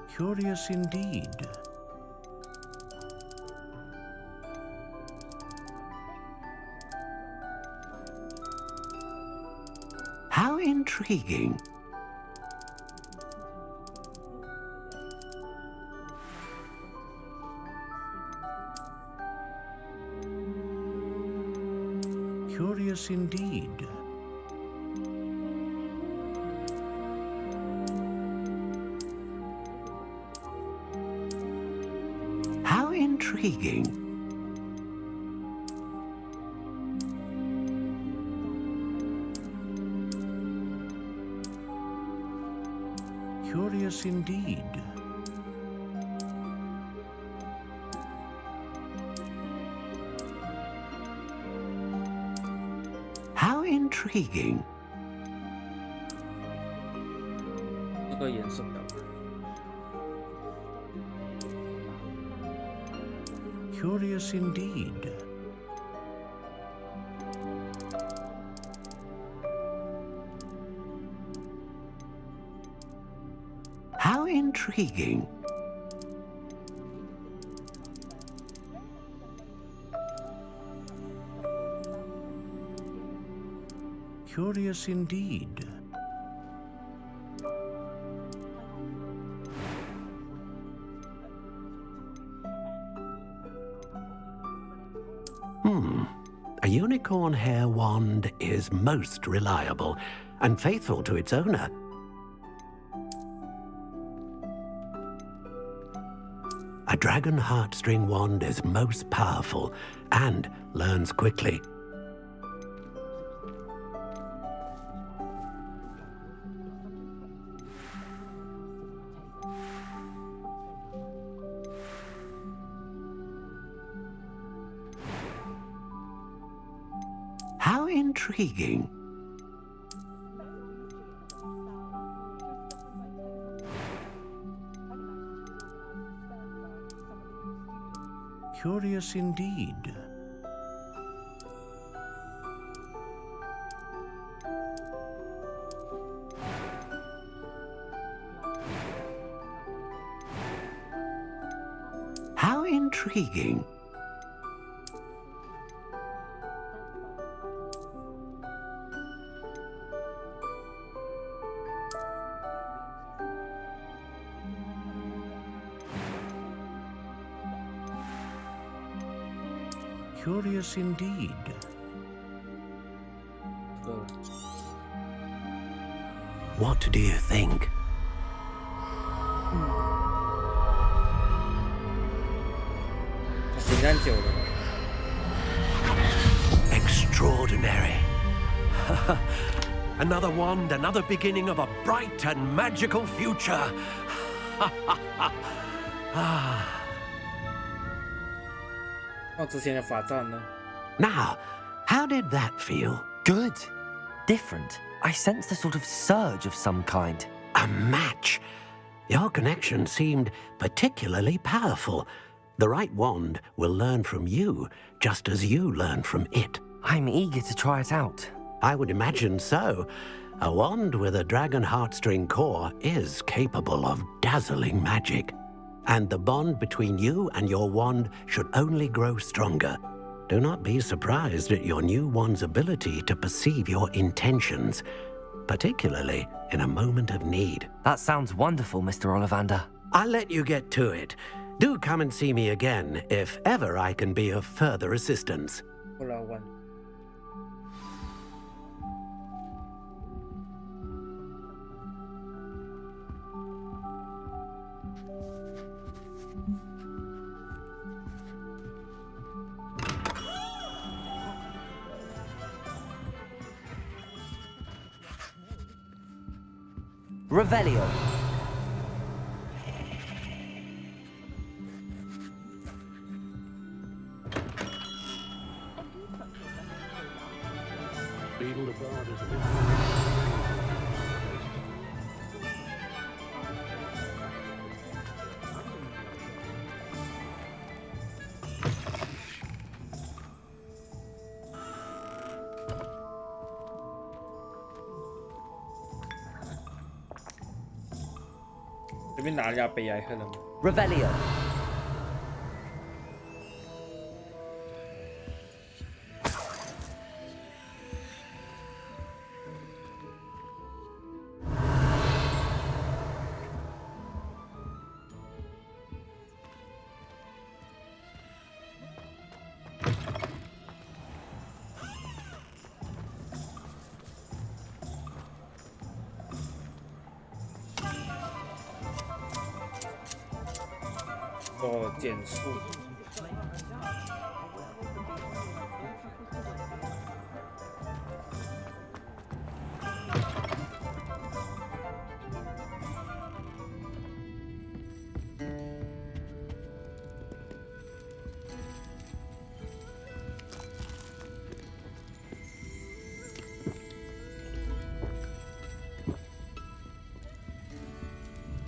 Curious indeed. How intriguing. Curious indeed. How intriguing. Curious indeed. How intriguing. 这个颜色比较。Curious indeed. intriguing. Curious indeed. A unicorn hair wand is most reliable and faithful to its owner. A dragon heartstring wand is most powerful and learns quickly. How intriguing. Curious indeed. How intriguing. Curious indeed. What do you think? Extraordinary. Another wand, another beginning of a bright and magical future. Now, how did that feel? Good. Different. I sensed a sort of surge of some kind. A match. Your connection seemed particularly powerful. The right wand will learn from you, just as you learn from it. I'm eager to try it out. I would imagine so. A wand with a dragon heartstring core is capable of dazzling magic. And the bond between you and your wand should only grow stronger. Do not be surprised at your new wand's ability to perceive your intentions, particularly in a moment of need. That sounds wonderful, Mr. Ollivander. I'll let you get to it. Do come and see me again if ever I can be of further assistance. Revelio. Revelio.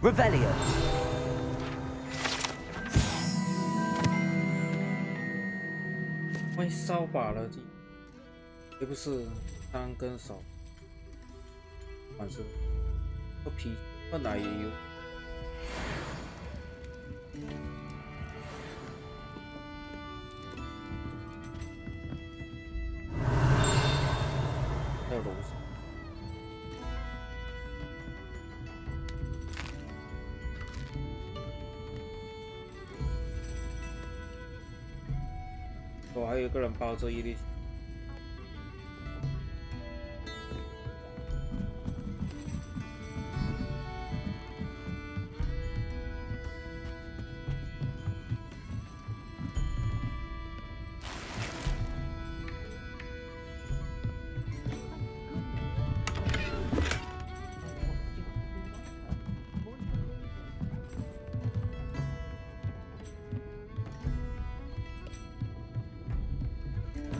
Revelio. 关于扫把了，也不是单跟扫，反正个皮本来也有。楼上。哦，还有一个人抱着一粒。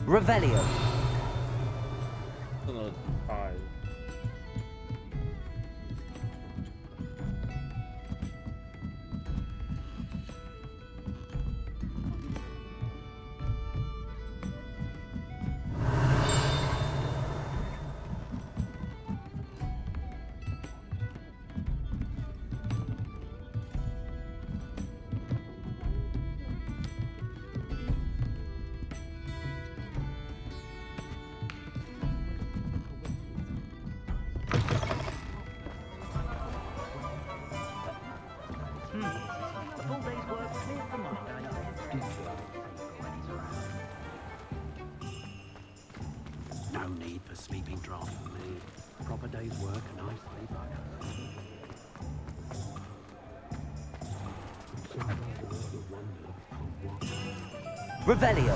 Revelio. 真的太。A full day's work clears the mind. No need for sleeping draft for me. A proper day's work and I sleep like Revelio.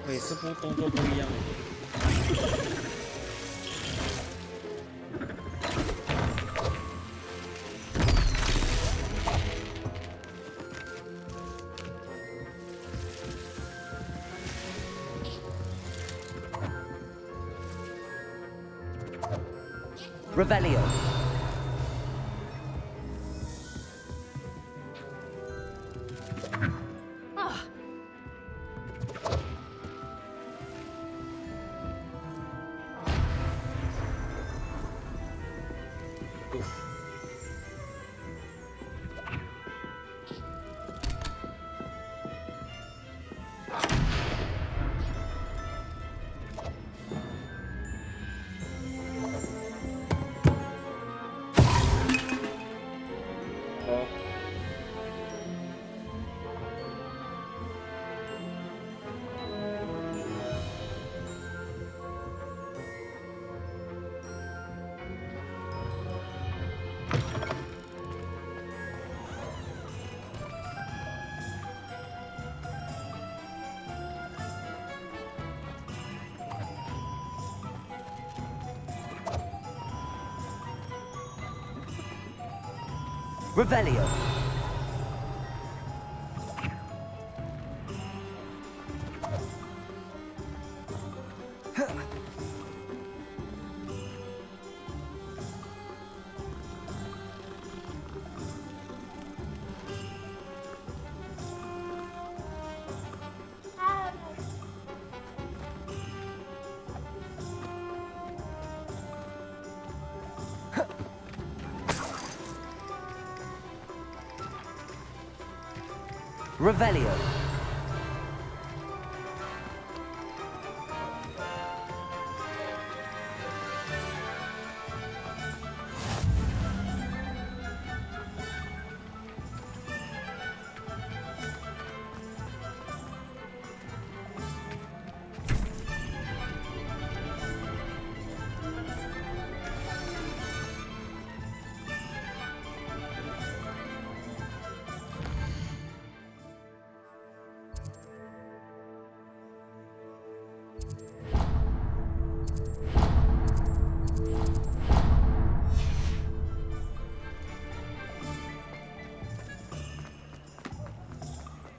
每次不动作不一样。Revelio. Revelio. Revelio.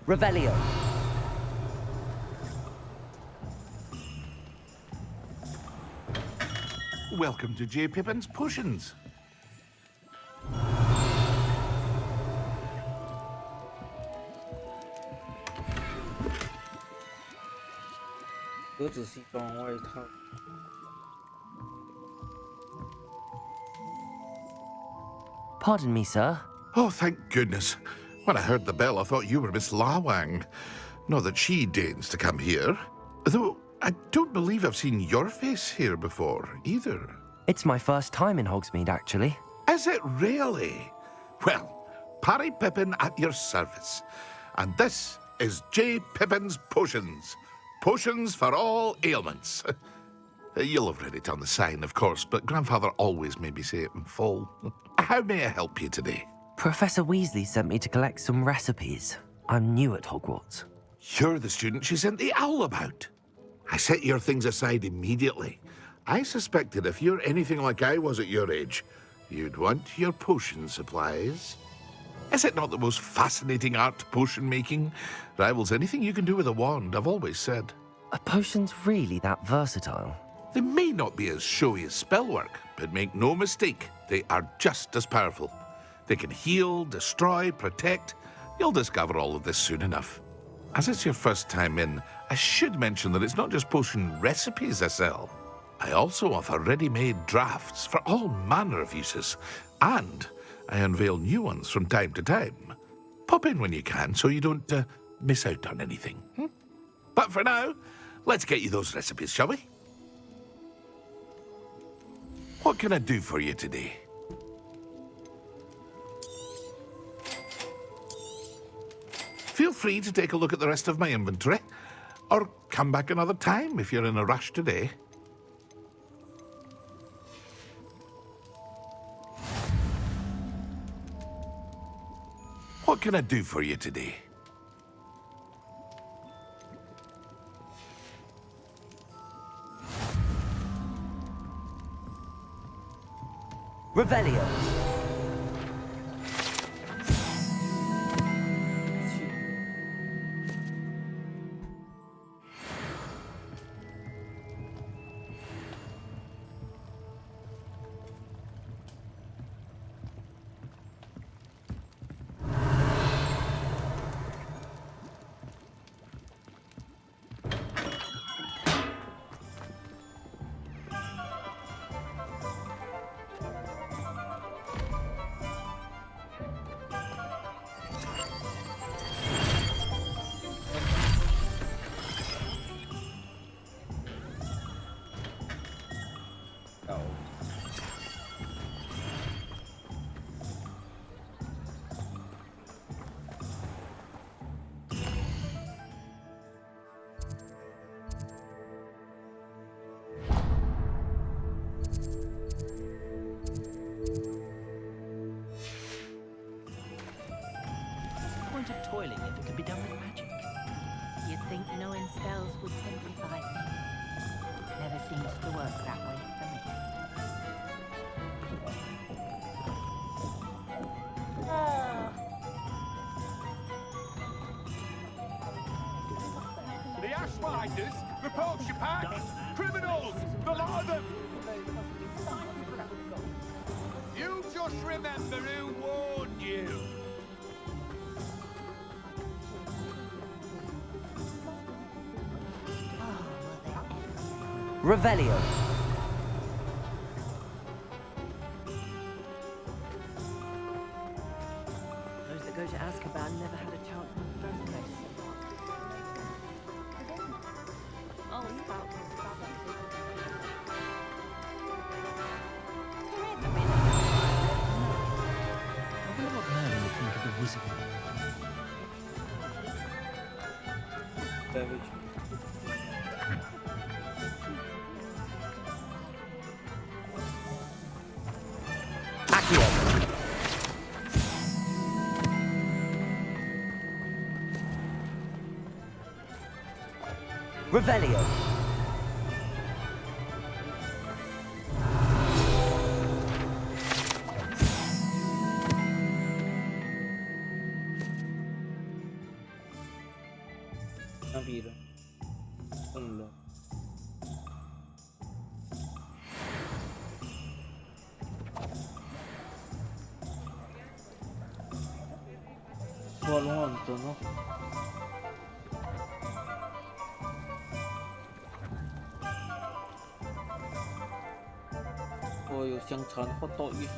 Revelio. Welcome to J. Pippin's Potions. 格子西装外套。Pardon me, sir. Oh, thank goodness. When I heard the bell, I thought you were Miss Lawang. Not that she deigns to come here. Though I don't believe I've seen your face here before, either. It's my first time in Hogsmeade, actually. Is it really? Well, Parry Pippin at your service. And this is J. Pippin's Potions. Potions for all ailments. You'll have read it on the sign, of course, but Grandfather always made me say it in full. How may I help you today? Professor Weasley sent me to collect some recipes. I'm new at Hogwarts. You're the student she sent the owl about. I set your things aside immediately. I suspected if you're anything like I was at your age, you'd want your potion supplies. Is it not the most fascinating art, potion making? Rivals anything you can do with a wand, I've always said. Are potions really that versatile? They may not be as showy as spellwork, but make no mistake, they are just as powerful. They can heal, destroy, protect. You'll discover all of this soon enough. As it's your first time in, I should mention that it's not just potion recipes I sell. I also offer ready-made drafts for all manner of uses, and I unveil new ones from time to time. Pop in when you can so you don't miss out on anything. But for now, let's get you those recipes, shall we? What can I do for you today? Feel free to take a look at the rest of my inventory, or come back another time if you're in a rush today. What can I do for you today? Revelio. Point of toiling if it could be done with magic. You'd think knowing spells would simplify things. Never seems to work that way for me. The Ashriders, report your pack! Criminals! The lot of them! You just remember who warned you! Revelio. Those that go to Azkaban never had a chance in the first place. Oh, it's about I wonder what Merlin would think of a wizard. Revelio. 那逼了，了。哇，龙很真哦。哦，有香肠、hot dog 意思。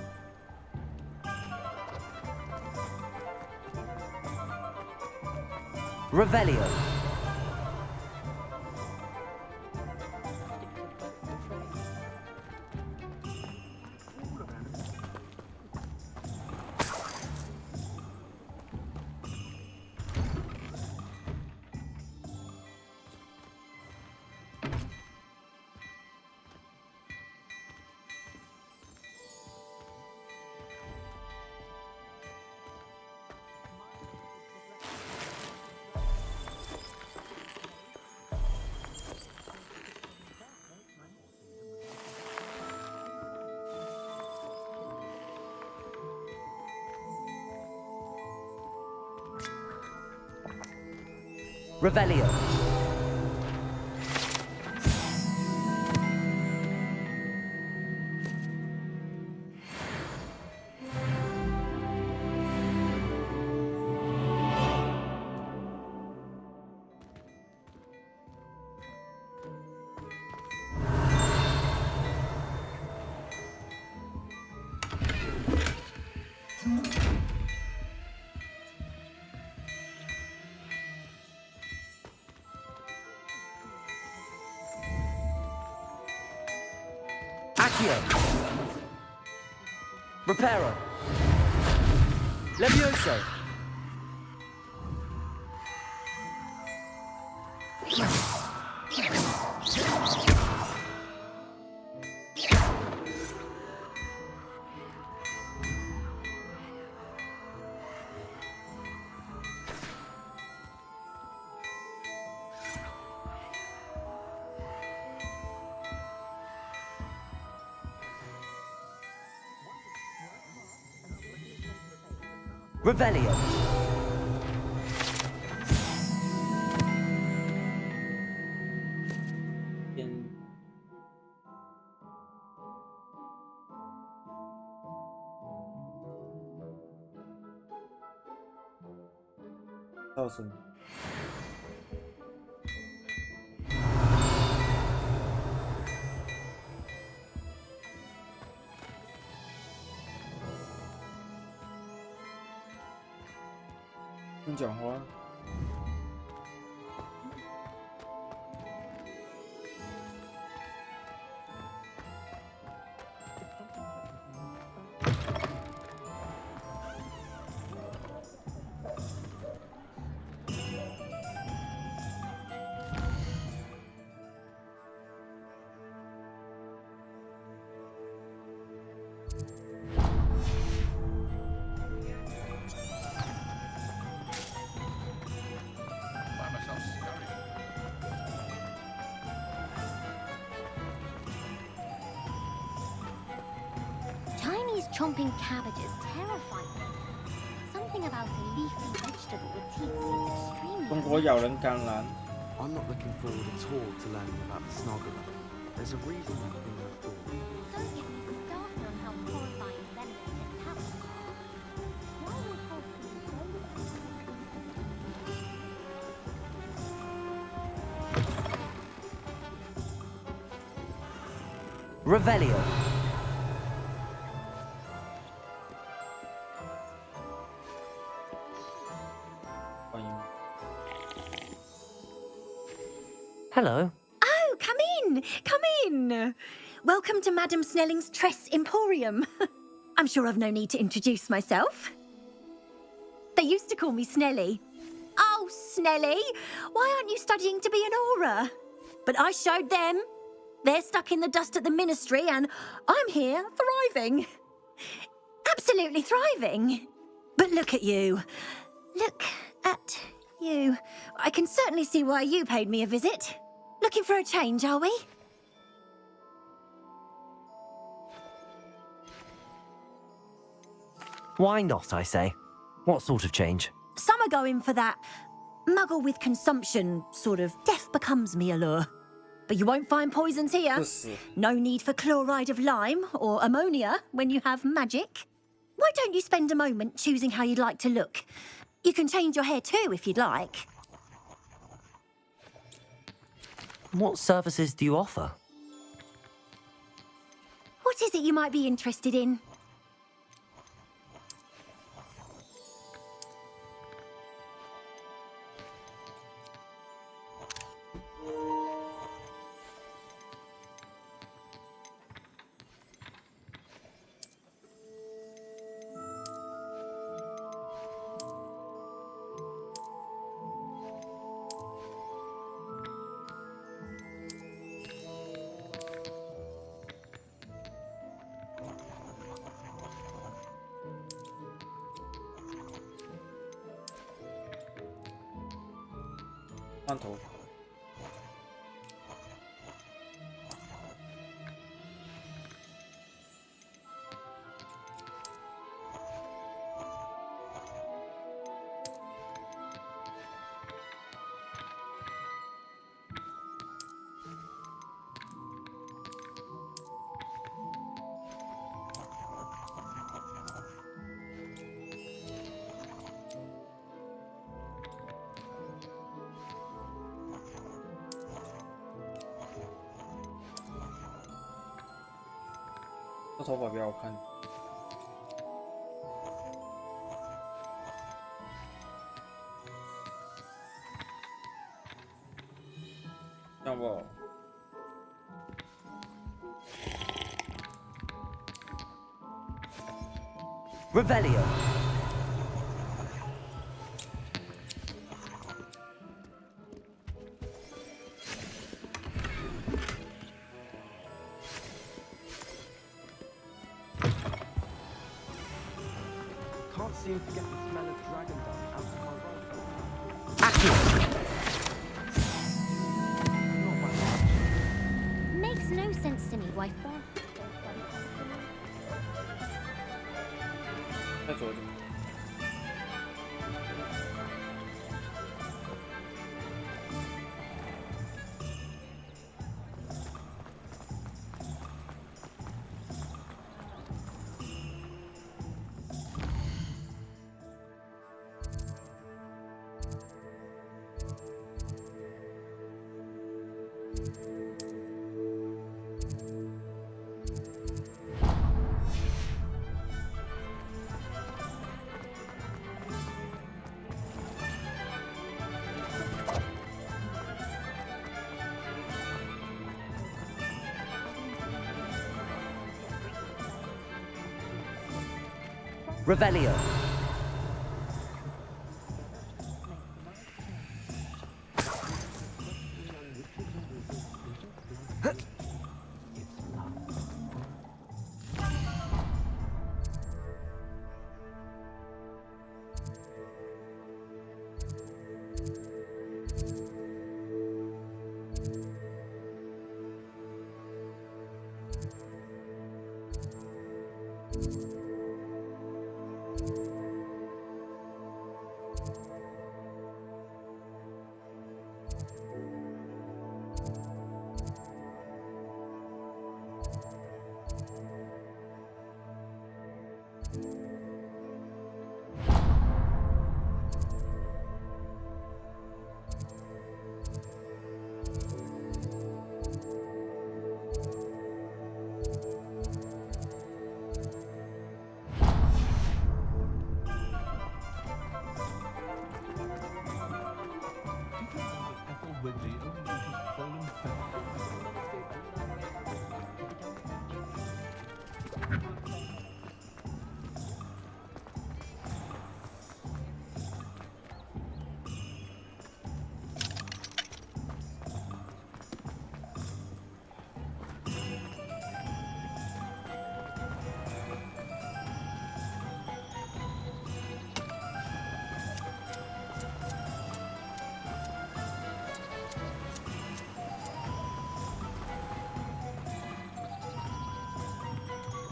Revelio. Revelio. Accio. Reparo. Levioso. Revelio. Awesome. 你讲话。Chinese chomping cabbages terrify me. Something about a leafy vegetable with teeth seems extremely. 中国咬人甘蓝。 I'm not looking forward at all to learning about the Snoggle. There's a reason I've been left all. Don't get me started on how horrifying delicate tablets are. Why would folks be so Revelio. Hello. Oh, come in! Come in! Welcome to Madame Snelling's Tress Emporium. I'm sure I've no need to introduce myself. They used to call me Snelly. Oh, Snelly, why aren't you studying to be an aura? But I showed them. They're stuck in the dust at the ministry, and I'm here thriving. Absolutely thriving. But look at you. Look at you. I can certainly see why you paid me a visit. Looking for a change, are we? Why not, I say? What sort of change? Some are going for that Muggle with consumption, sort of. Death becomes me allure. But you won't find poisons here. No need for chloride of lime or ammonia when you have magic. Why don't you spend a moment choosing how you'd like to look? You can change your hair too if you'd like. What services do you offer? What is it you might be interested in?换头发。这头发比较好看。这样不好。Revelio. Can't seem to get the smell of dragon dung out of my robe. Not by much. Makes no sense to me, wife boy. 再左一点。Revelio.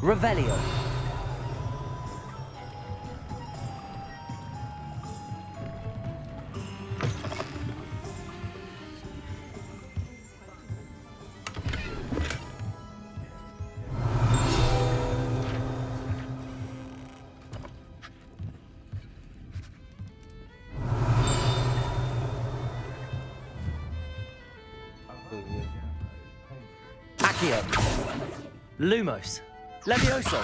Revelio. Accio. Lumos. Levioso.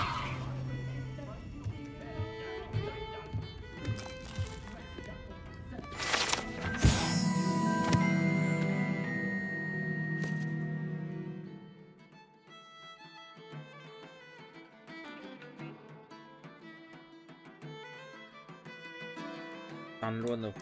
单论的话，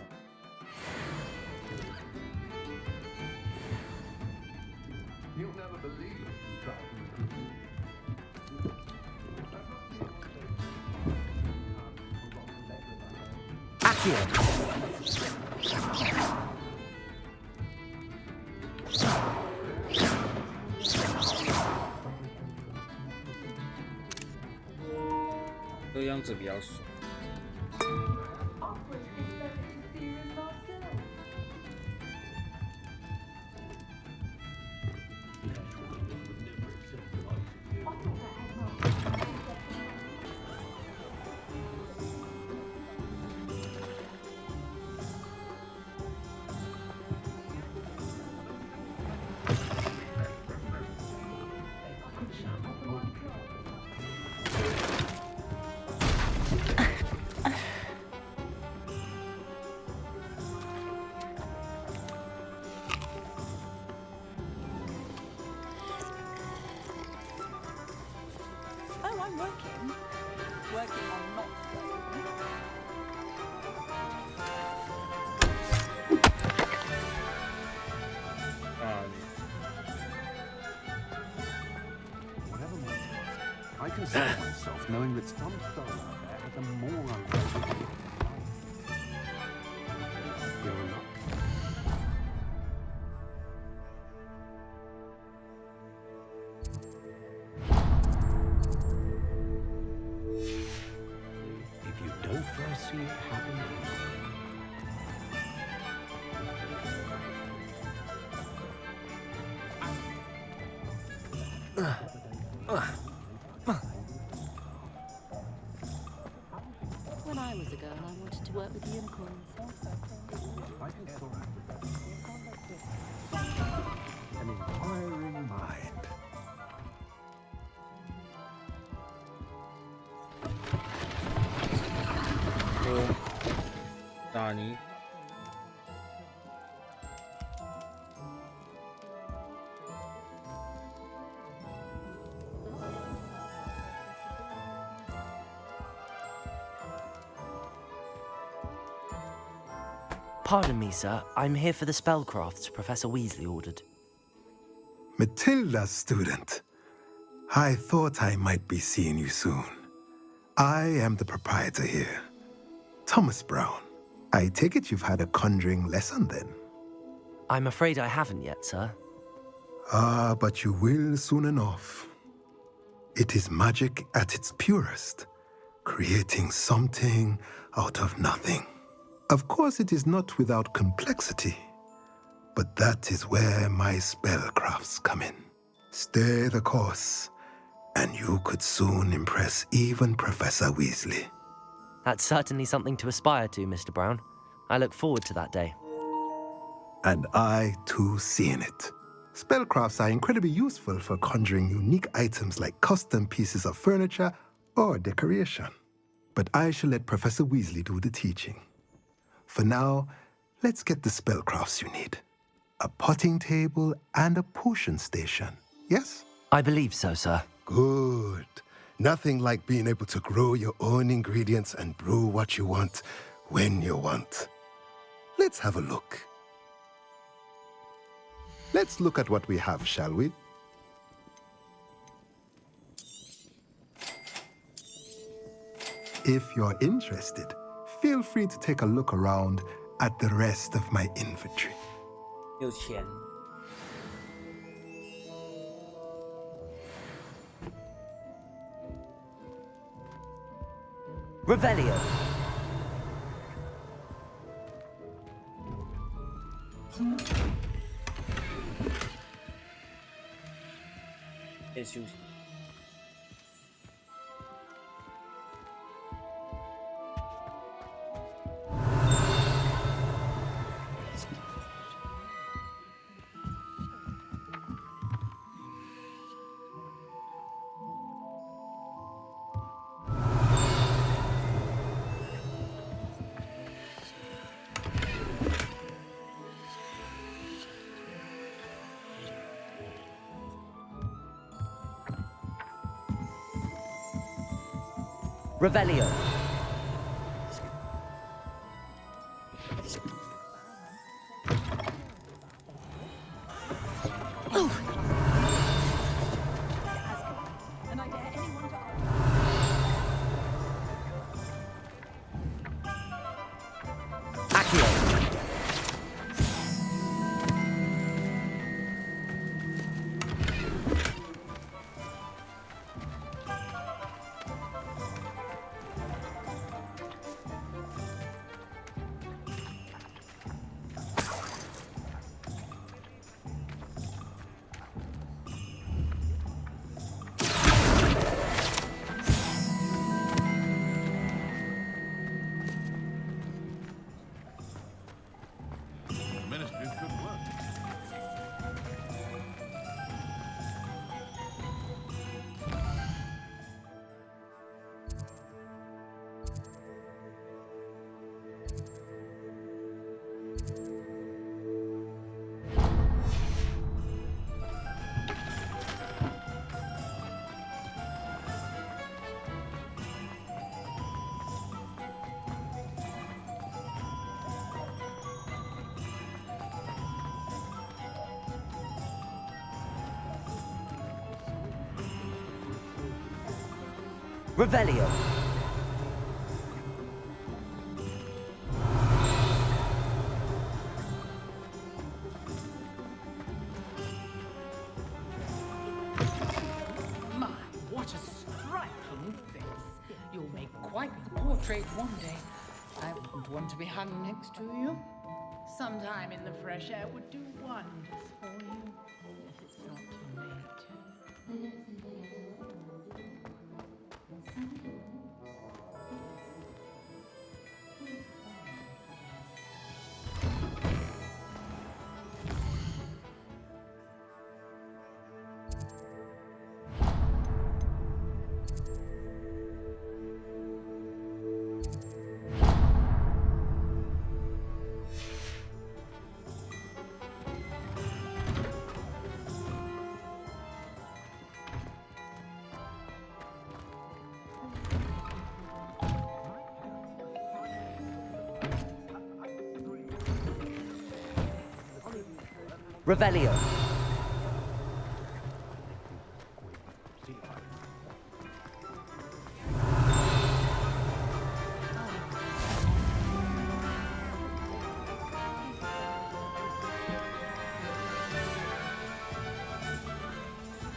这样子比较爽。I'm working. Working on not working. Whatever my task, I console myself knowing that some star out there has a more unpleasant. You're not. If you don't foresee it happening. When I was a girl, I wanted to work with unicorns. An inquiring mind. Danny. Pardon me, sir. I'm here for the spellcrafts Professor Weasley ordered. Matilda, student. I thought I might be seeing you soon. I am the proprietor here, Thomas Brown. I take it you've had a conjuring lesson then? I'm afraid I haven't yet, sir. Ah, but you will soon enough. It is magic at its purest, creating something out of nothing. Of course, it is not without complexity, but that is where my spellcrafts come in. Stay the course, and you could soon impress even Professor Weasley. That's certainly something to aspire to, Mr. Brown. I look forward to that day. And I, too, seeing it. Spellcrafts are incredibly useful for conjuring unique items like custom pieces of furniture or decoration. But I shall let Professor Weasley do the teaching. For now, let's get the spellcrafts you need. A potting table and a potion station, yes? I believe so, sir. Good. Nothing like being able to grow your own ingredients and brew what you want when you want. Let's have a look. Let's look at what we have, shall we? If you're interested, feel free to take a look around at the rest of my inventory. 有钱。Revelio. Revelio. Revelio. My, what a striking face. You'll make quite the portrait one day. I wouldn't want to be hung next to you. Sometime in the fresh air would do wonders for you, if it's not too late. Revelio.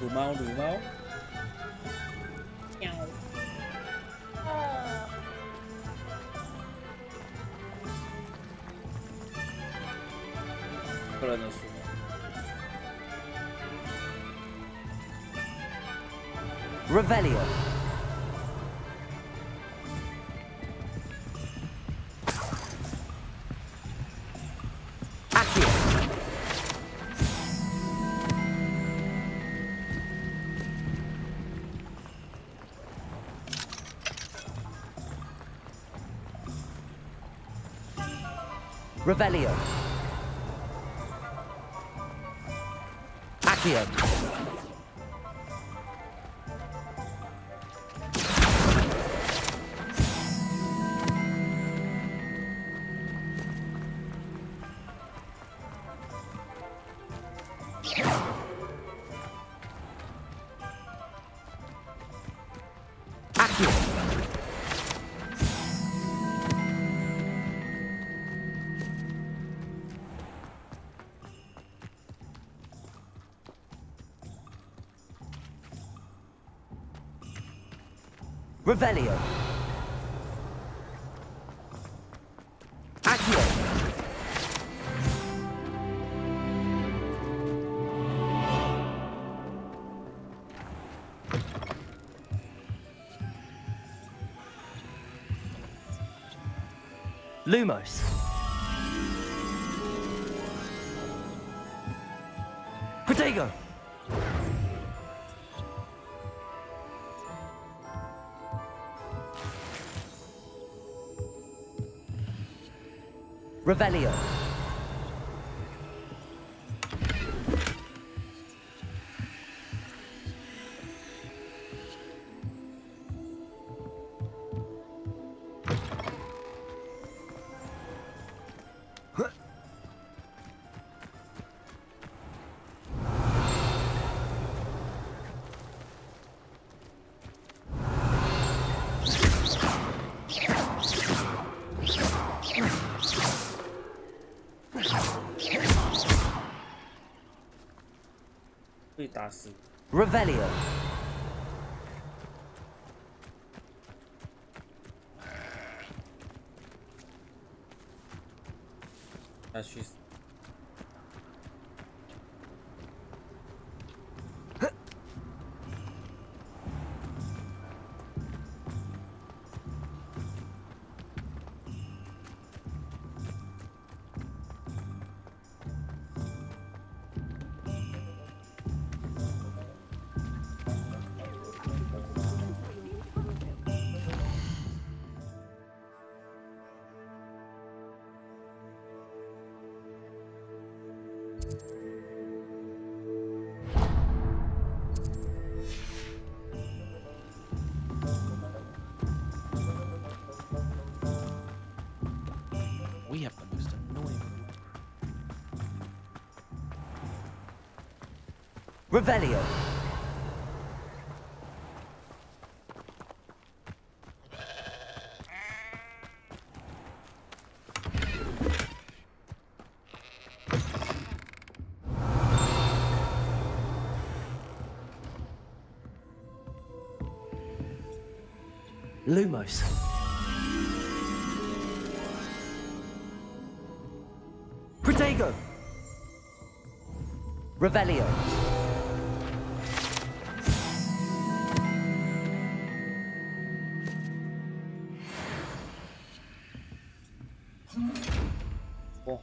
Đủ mau, đủ mau. Keren olsun. Revelio. Accio. Revelio. Accio. Accio. Revelio. Accio. Lumos. Protego. Revelio. 法师。Revelio. 下去。We have the most annoying. Revelio. Lumos. Protego. Revelio. Oh.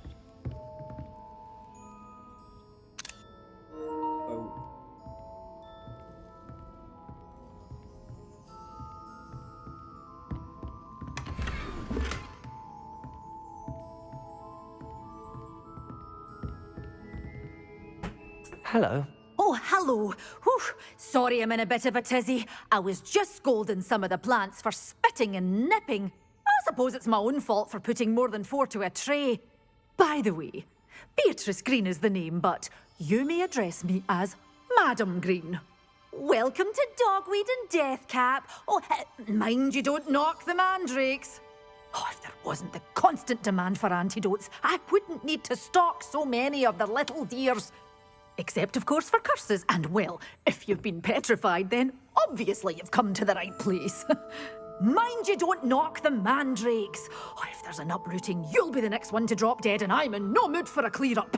Hello. Oh, hello. Whew. Sorry I'm in a bit of a tizzy. I was just scolding some of the plants for spitting and nipping. I suppose it's my own fault for putting more than 4 to a tray. By the way, Beatrice Green is the name, but you may address me as Madam Green. Welcome to Dogweed and Deathcap. Oh, mind you don't knock the mandrakes. Oh, if there wasn't the constant demand for antidotes, I wouldn't need to stock so many of the little dears. Except, of course, for curses. And, well, if you've been petrified, then obviously you've come to the right place. Mind you don't knock the mandrakes. Oh, if there's an uprooting, you'll be the next one to drop dead, and I'm in no mood for a clear-up.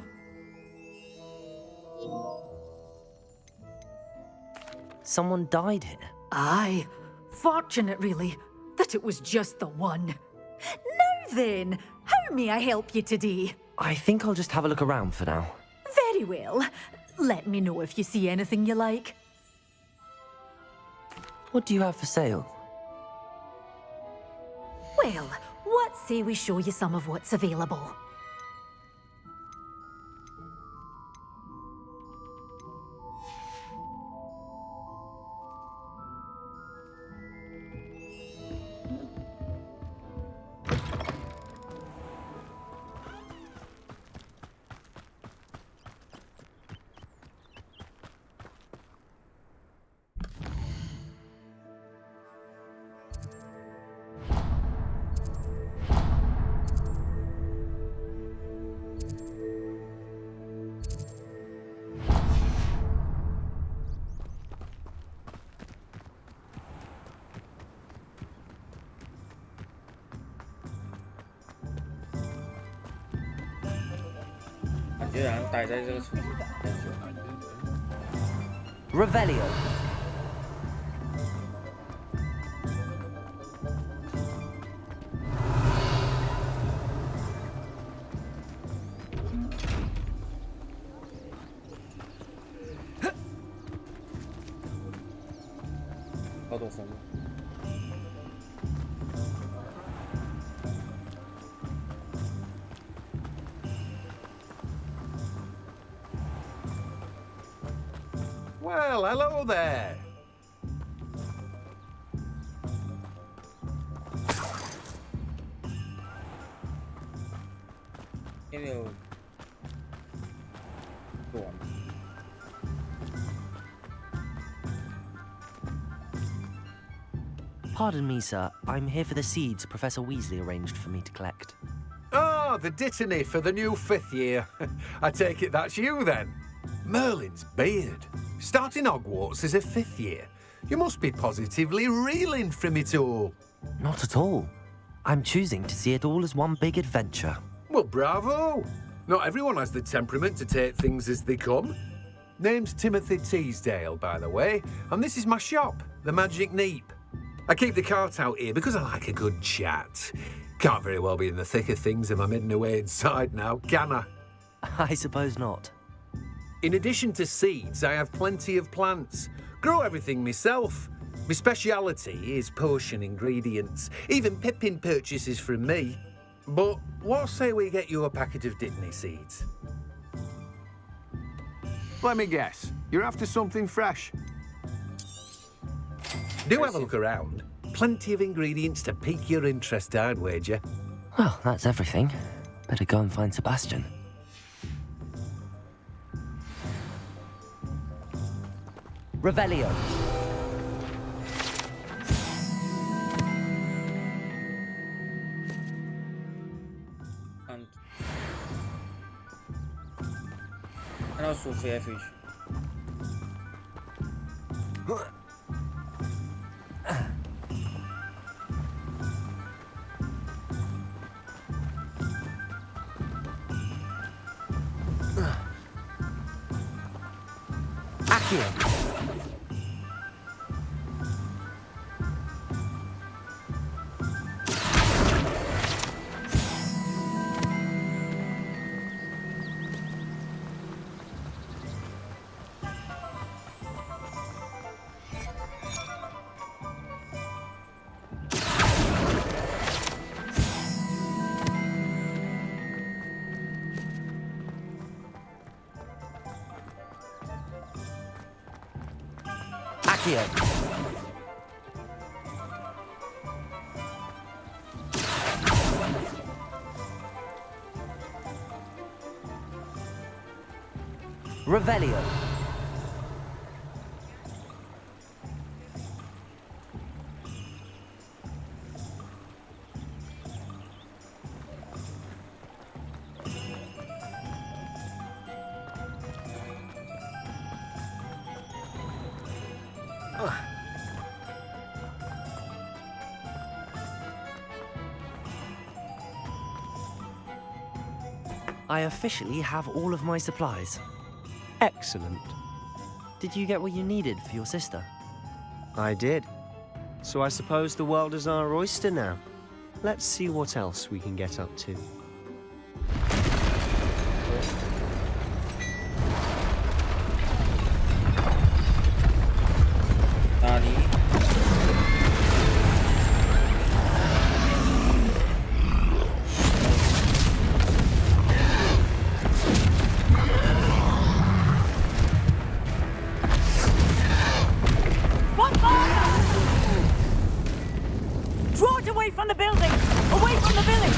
Someone died here. Aye. Fortunate, really, that it was just the one. Now then, how may I help you today? I think I'll just have a look around for now. Very well. Let me know if you see anything you like. What do you have for sale? Well, what say we show you some of what's available? Revelio. Well, hello there. Pardon me, sir. I'm here for the seeds Professor Weasley arranged for me to collect. Oh, the dittany for the new 5th year. I take it that's you, then. Merlin's beard. Starting Hogwarts as a 5th year. You must be positively reeling from it all. Not at all. I'm choosing to see it all as one big adventure. Well, bravo! Not everyone has the temperament to take things as they come. Name's Timothy Teasdale, by the way, and this is my shop, the Magic Neep. I keep the cart out here because I like a good chat. Can't very well be in the thick of things if I'm hidden away inside now, can I? I suppose not. In addition to seeds, I have plenty of plants. Grow everything myself. My speciality is potion ingredients. Even Pippin purchases from me. But what say we get you a packet of Dittany seeds? Let me guess. You're after something fresh. Do have a look around. Plenty of ingredients to pique your interest, I'd wager. Well, that's everything. Better go and find Sebastian. Revelio.看到苏菲 F Revelio. I officially have all of my supplies. Excellent. Did you get what you needed for your sister? I did. So I suppose the world is our oyster now. Let's see what else we can get up to. Draw it away from the building! Away from the village!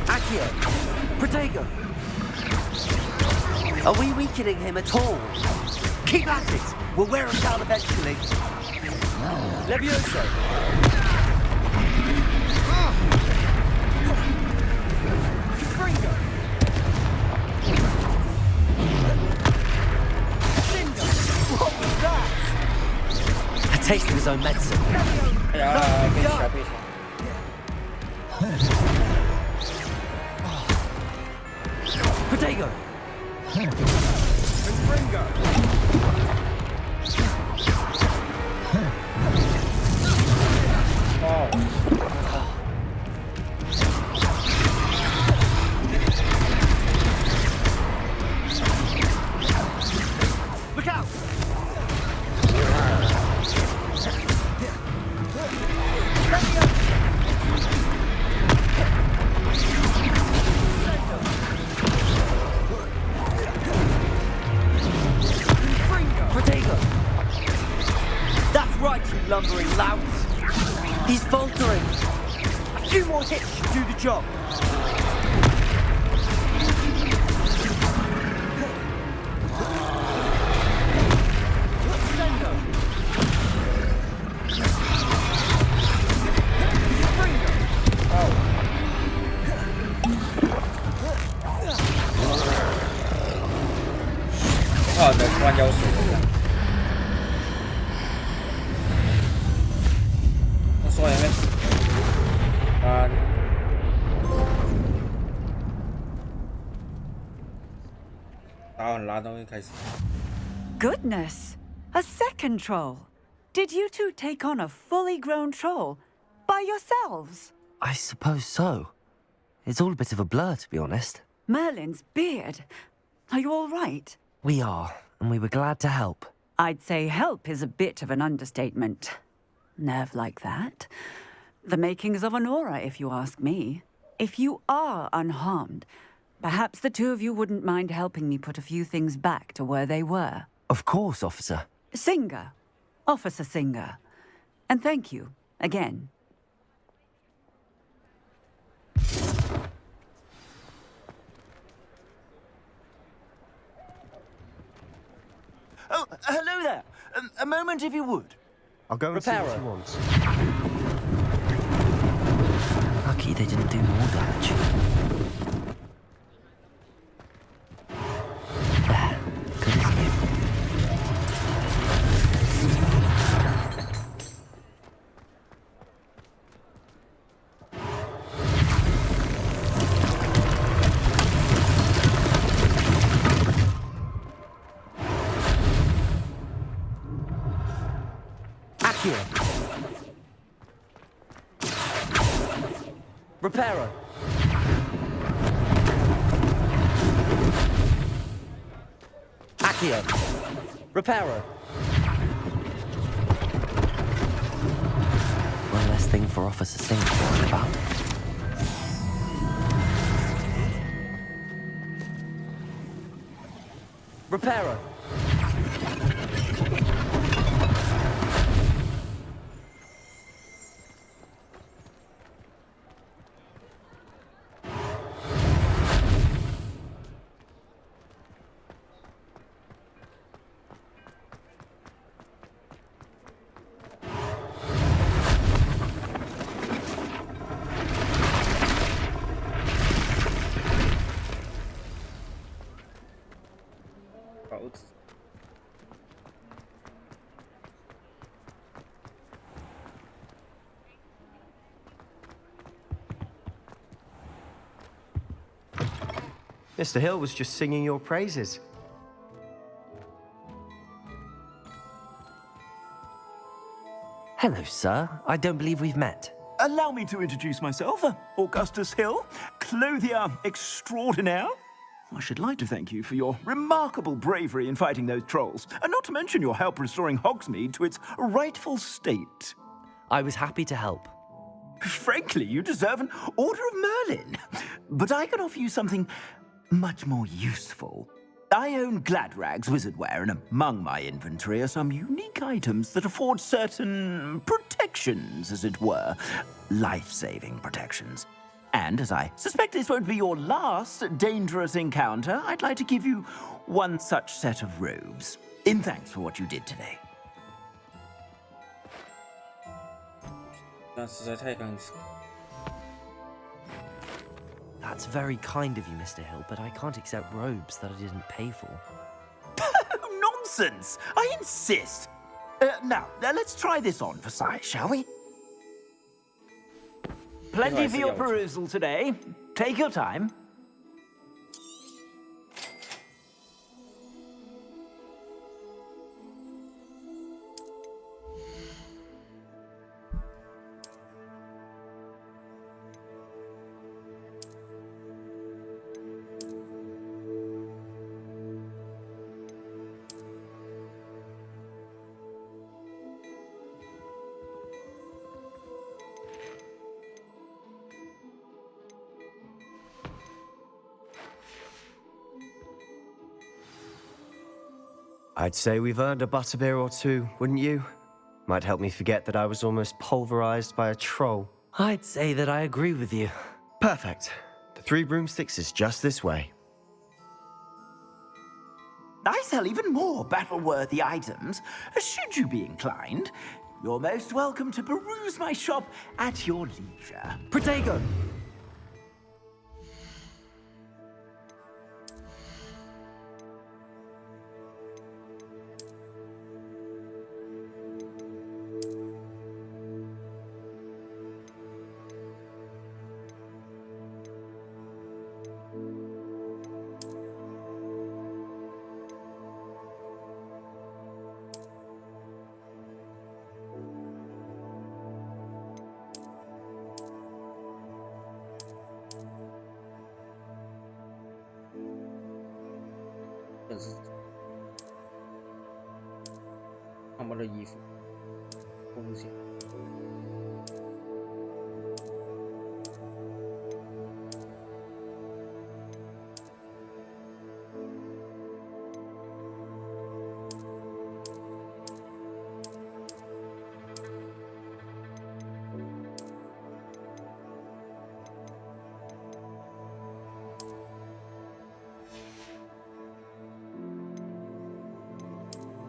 Accio! Protego! Are we weakening him at all? Keep at it! We'll wear him down eventually. Levioso! What was that? A taste of his own medicine. Protego! Look out! Protego! That's right, you lumbering louts! He's faltering! few more hits should do the job. Oh, the 弯腰水这样。我说有没有？打完拉东西开始。 Goodness! A second troll. Did you two take on a fully grown troll by yourselves? I suppose so. It's all a bit of a blur, to be honest. Merlin's beard. Are you all right? We are, and we were glad to help. I'd say help is a bit of an understatement. Nerve like that. The makings of an aura, if you ask me. If you are unharmed, perhaps the two of you wouldn't mind helping me put a few things back to where they were. Of course, officer. Singer. Officer Singer. And thank you, again. Oh, hello there. A moment, if you would. I'll go and see what he wants. Lucky they didn't do more damage. There. Good as new. Repairer. Accio. Repairer. One less thing for Officer Singh to worry about. Repairer. Mr. Hill was just singing your praises. Hello, sir. I don't believe we've met. Allow me to introduce myself, Augustus Hill, clothier extraordinaire. I should like to thank you for your remarkable bravery in fighting those trolls, and not to mention your help restoring Hogsmeade to its rightful state. I was happy to help. Frankly, you deserve an Order of Merlin. But I can offer you something much more useful. I own Gladrag's wizardware, and among my inventory are some unique items that afford certain protections, as it were. Life-saving protections. And as I suspect this won't be your last dangerous encounter, I'd like to give you one such set of robes, in thanks for what you did today. 那实在太刚死。 That's very kind of you, Mr. Hill, but I can't accept robes that I didn't pay for. Nonsense! I insist! Now, let's try this on for size, shall we? Plenty for your perusal today. Take your time. I'd say we've earned a butterbeer or two, wouldn't you? Might help me forget that I was almost pulverized by a troll. I'd say that I agree with you. Perfect. The 3 broomsticks is just this way. I sell even more battle-worthy items. Should you be inclined, you're most welcome to peruse my shop at your leisure. Protego! 但是他们的衣服风险。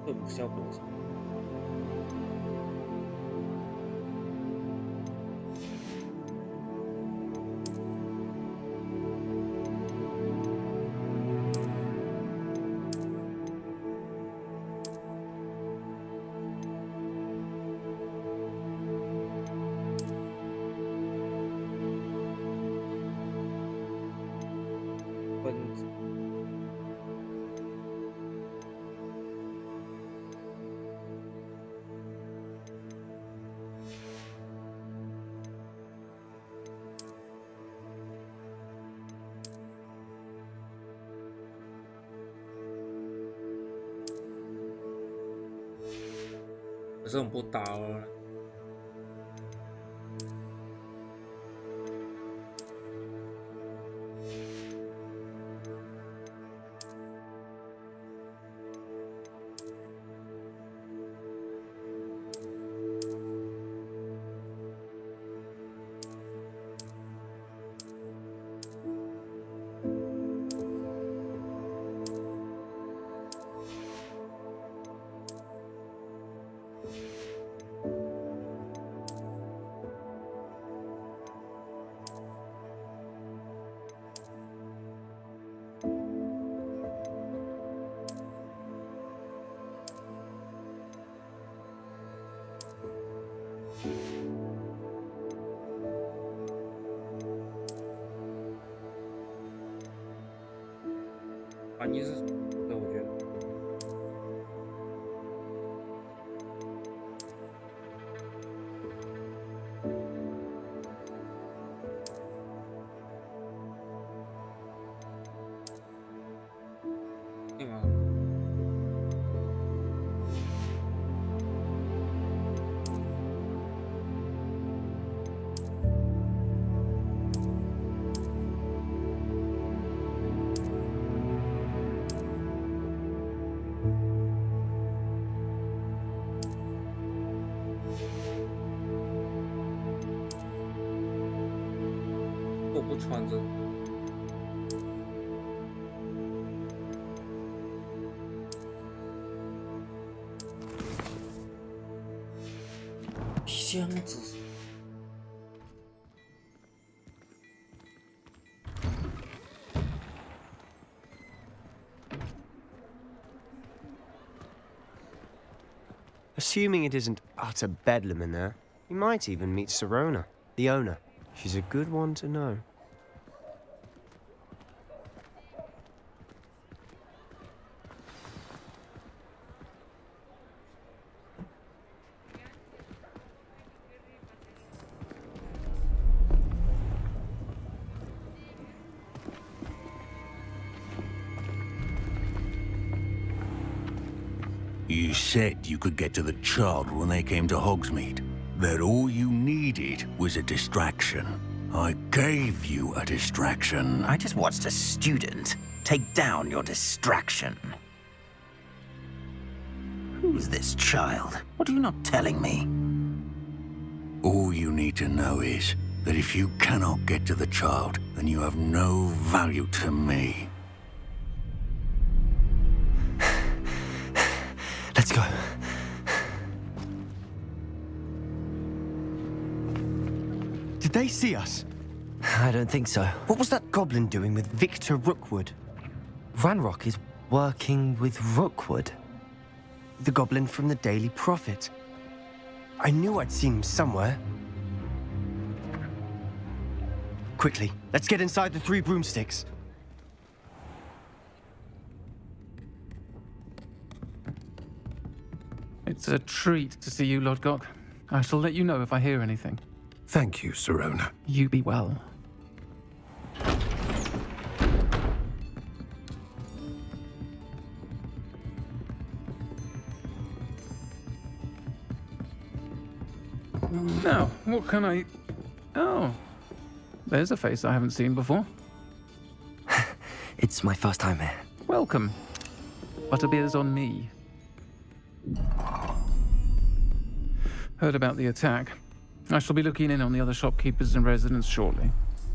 对不效果。分子。可是我不打了。反正是，对，我觉得。对吗？我不穿着。箱子。Assuming it isn't utter bedlam in there, you might even meet Sirona, the owner. She's a good one to know. You said you could get to the child when they came to Hogsmeade. That all you needed was a distraction. I gave you a distraction. I just watched a student take down your distraction. Who's this child? What are you not telling me? All you need to know is that if you cannot get to the child, then you have no value to me. Let's go. Did they see us? I don't think so. What was that goblin doing with Victor Rookwood? Ranrock is working with Rookwood. The goblin from the Daily Prophet. I knew I'd seen him somewhere. Quickly, let's get inside the 3 broomsticks. It's a treat to see you, Lodgok. I shall let you know if I hear anything. Thank you, Sirona. You be well. Now, what can I... Oh, there's a face I haven't seen before. It's my first time here. Welcome. Butterbeer's on me. Heard about the attack. I shall be looking in on the other shopkeepers and residents shortly.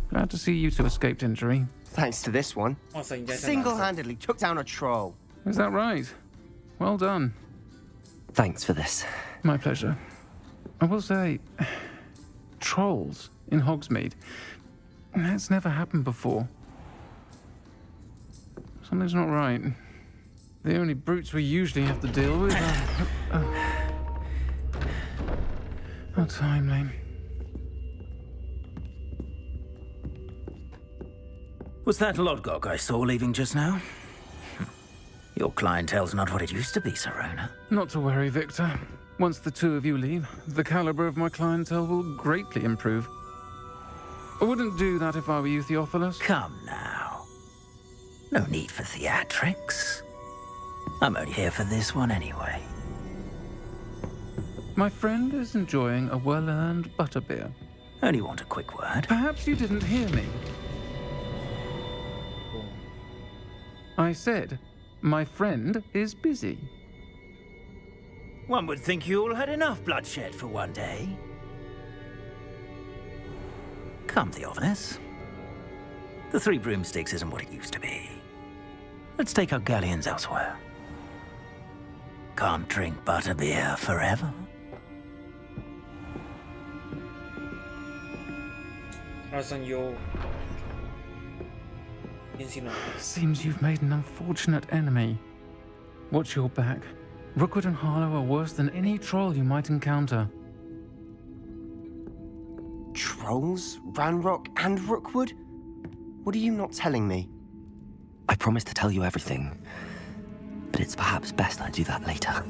Glad to see you two escaped injury. Thanks to this one. Single-handedly took down a troll. Is that right? Well done. Thanks for this. My pleasure. I will say, trolls in Hogsmeade. That's never happened before. Something's not right. The only brutes we usually have to deal with are... How timely. Was that Lodgok I saw leaving just now? Your clientele's not what it used to be, Sirona. Not to worry, Victor. Once the 2 of you leave, the caliber of my clientele will greatly improve. I wouldn't do that if I were you, Theophilus. Come now. No need for theatrics. I'm only here for this one anyway. My friend is enjoying a well-earned butterbeer. Only want a quick word. Perhaps you didn't hear me. I said, my friend is busy. One would think you all had enough bloodshed for one day. Come, Theophilus. The 3 broomsticks isn't what it used to be. Let's take our galleons elsewhere. Can't drink butterbeer forever. Seems you've made an unfortunate enemy. Watch your back. Rookwood and Harlow are worse than any troll you might encounter. Trolls? Ranrock and Rookwood? What are you not telling me? I promised to tell you everything, but it's perhaps best I do that later.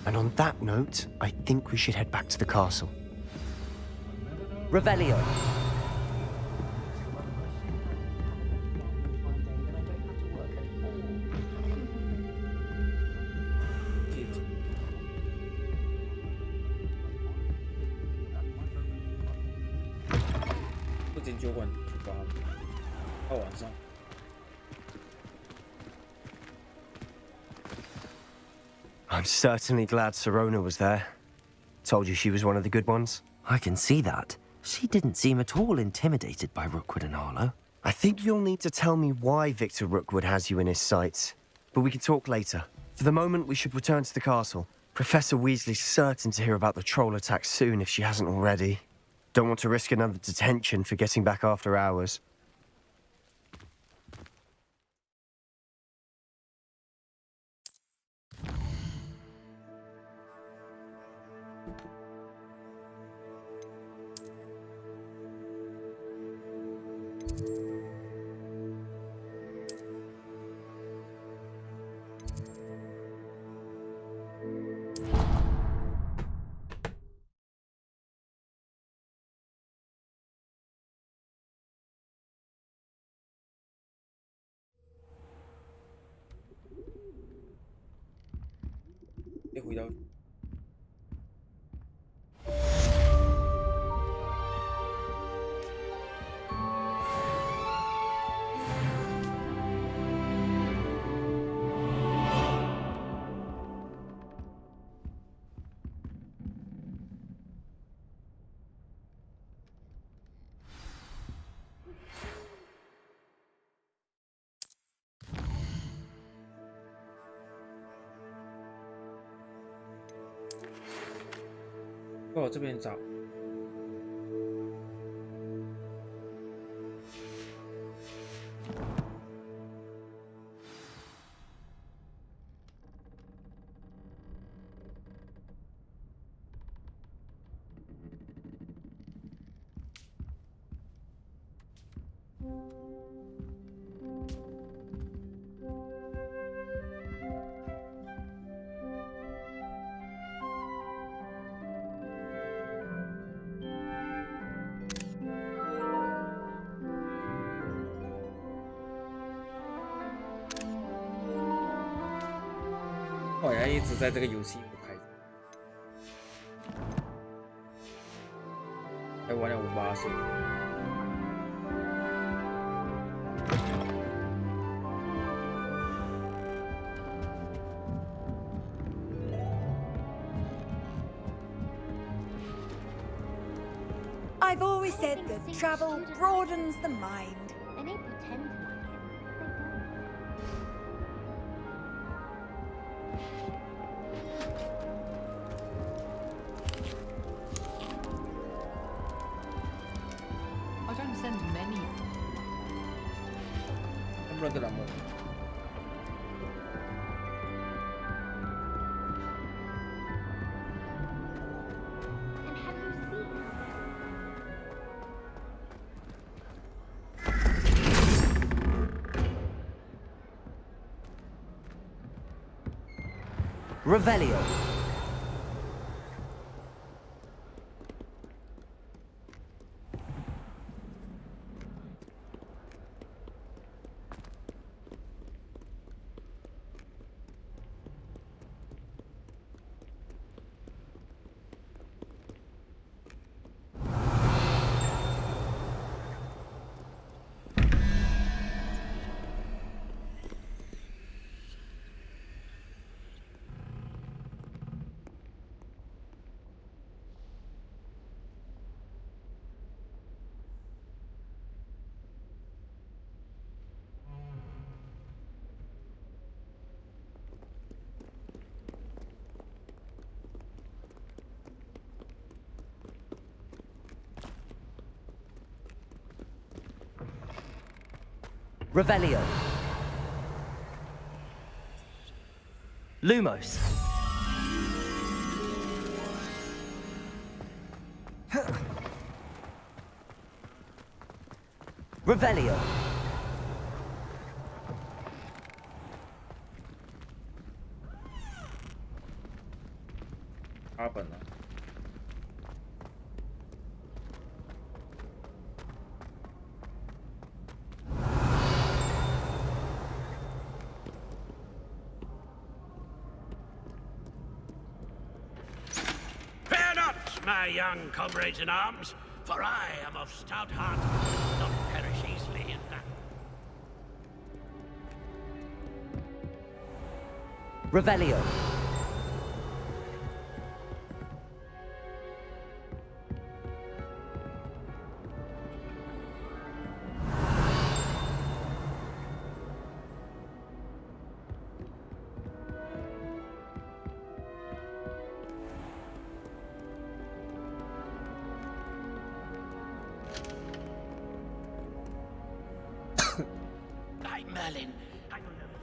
And on that note, I think we should head back to the castle. Revelio. I'm certainly glad Sirona was there. Told you she was one of the good ones. I can see that. She didn't seem at all intimidated by Rookwood and Harlow. I think you'll need to tell me why Victor Rookwood has you in his sights. But we can talk later. For the moment, we should return to the castle. Professor Weasley's certain to hear about the troll attack soon if she hasn't already. Don't want to risk another detention for getting back after hours. 我这边找。好像一直在这个游戏不开心，还玩了58岁。I've always said that travel broadens the mind. They may pretend to like it, I don't send many. Nombre del amor. Revelio. Revelio. Lumos. Revelio.8本了。Fear not, my young comrades in arms, for I am of stout heart, not perish easily in battle. Revelio. By Merlin, I will never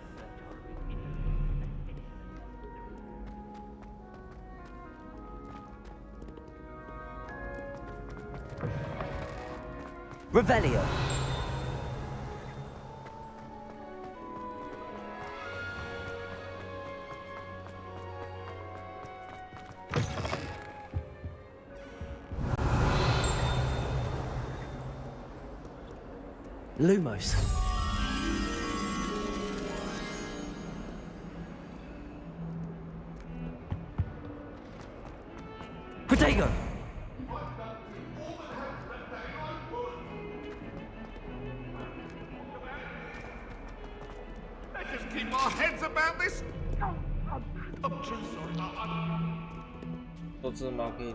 Revelio. Lumos. Protego. Let's just keep our heads about this. I'm so sorry. 多只猫可以。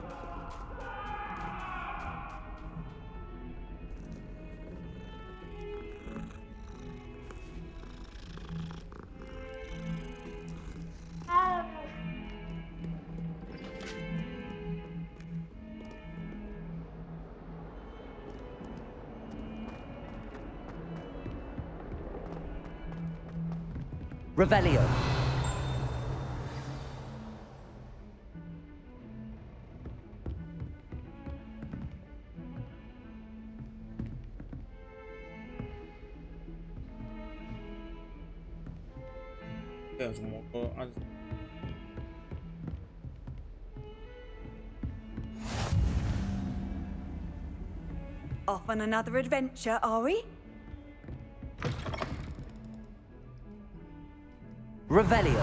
Revelio. 这有什么歌按？Off on another adventure, are we? Revelio.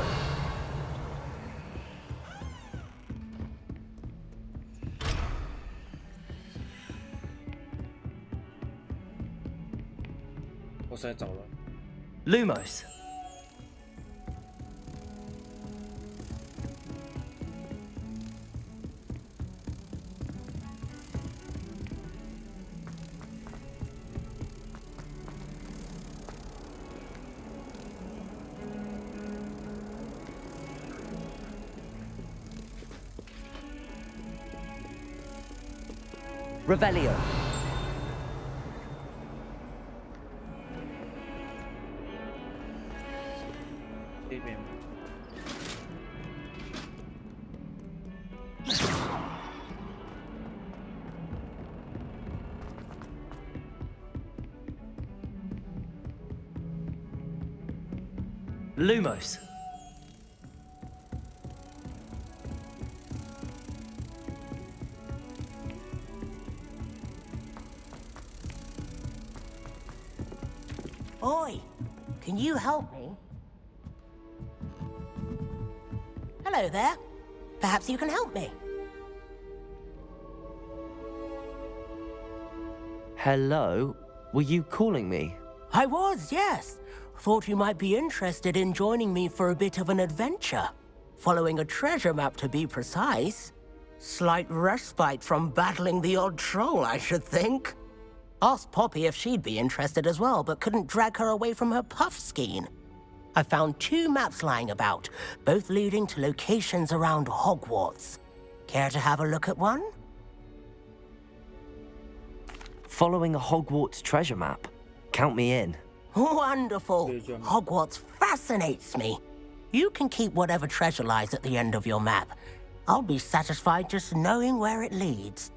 Lumos. Revelio. Lumos. Oi, can you help me? Hello there. Perhaps you can help me. Hello? Were you calling me? I was, yes. Thought you might be interested in joining me for a bit of an adventure. Following a treasure map, to be precise. Slight respite from battling the odd troll, I should think. Asked Poppy if she'd be interested as well, but couldn't drag her away from her puff skein. I found 2 maps lying about, both leading to locations around Hogwarts. Care to have a look at one? Following a Hogwarts treasure map? Count me in. Wonderful. Hogwarts fascinates me. You can keep whatever treasure lies at the end of your map. I'll be satisfied just knowing where it leads.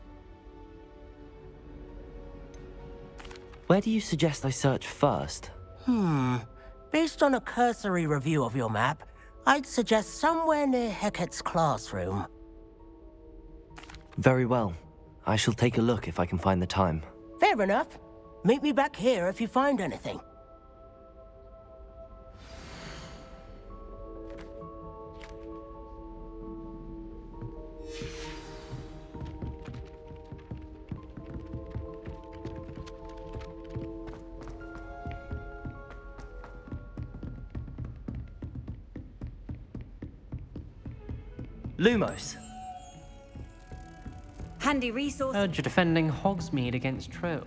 Where do you suggest I search first? Based on a cursory review of your map, I'd suggest somewhere near Hecat's classroom. Very well. I shall take a look if I can find the time. Fair enough. Meet me back here if you find anything. Lumos. Handy resource. Heard you're defending Hogsmeade against trolls.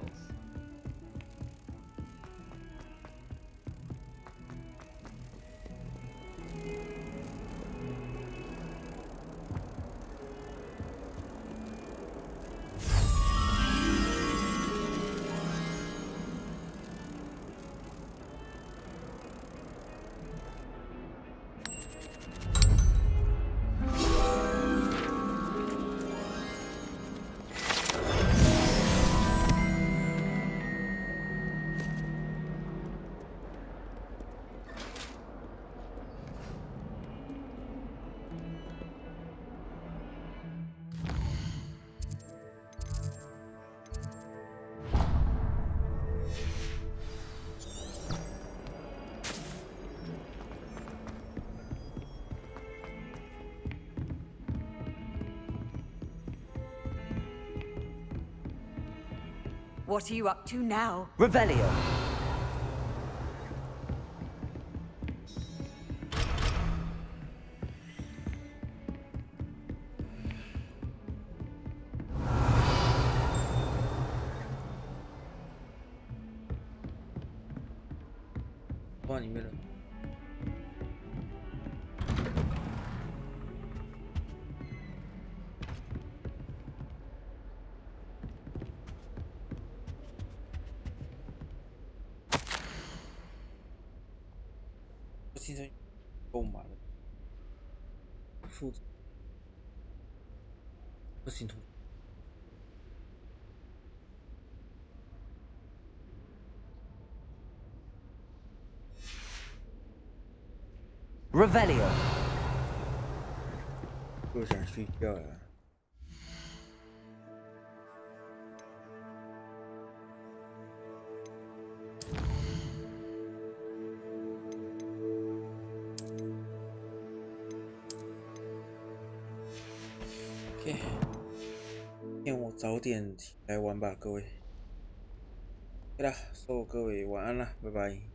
What are you up to now? Revelio. 行程购买了数字行图。Revelio。又想睡觉了。OK， 今天我早点起来玩吧，各位。对了，各位晚安了，拜拜。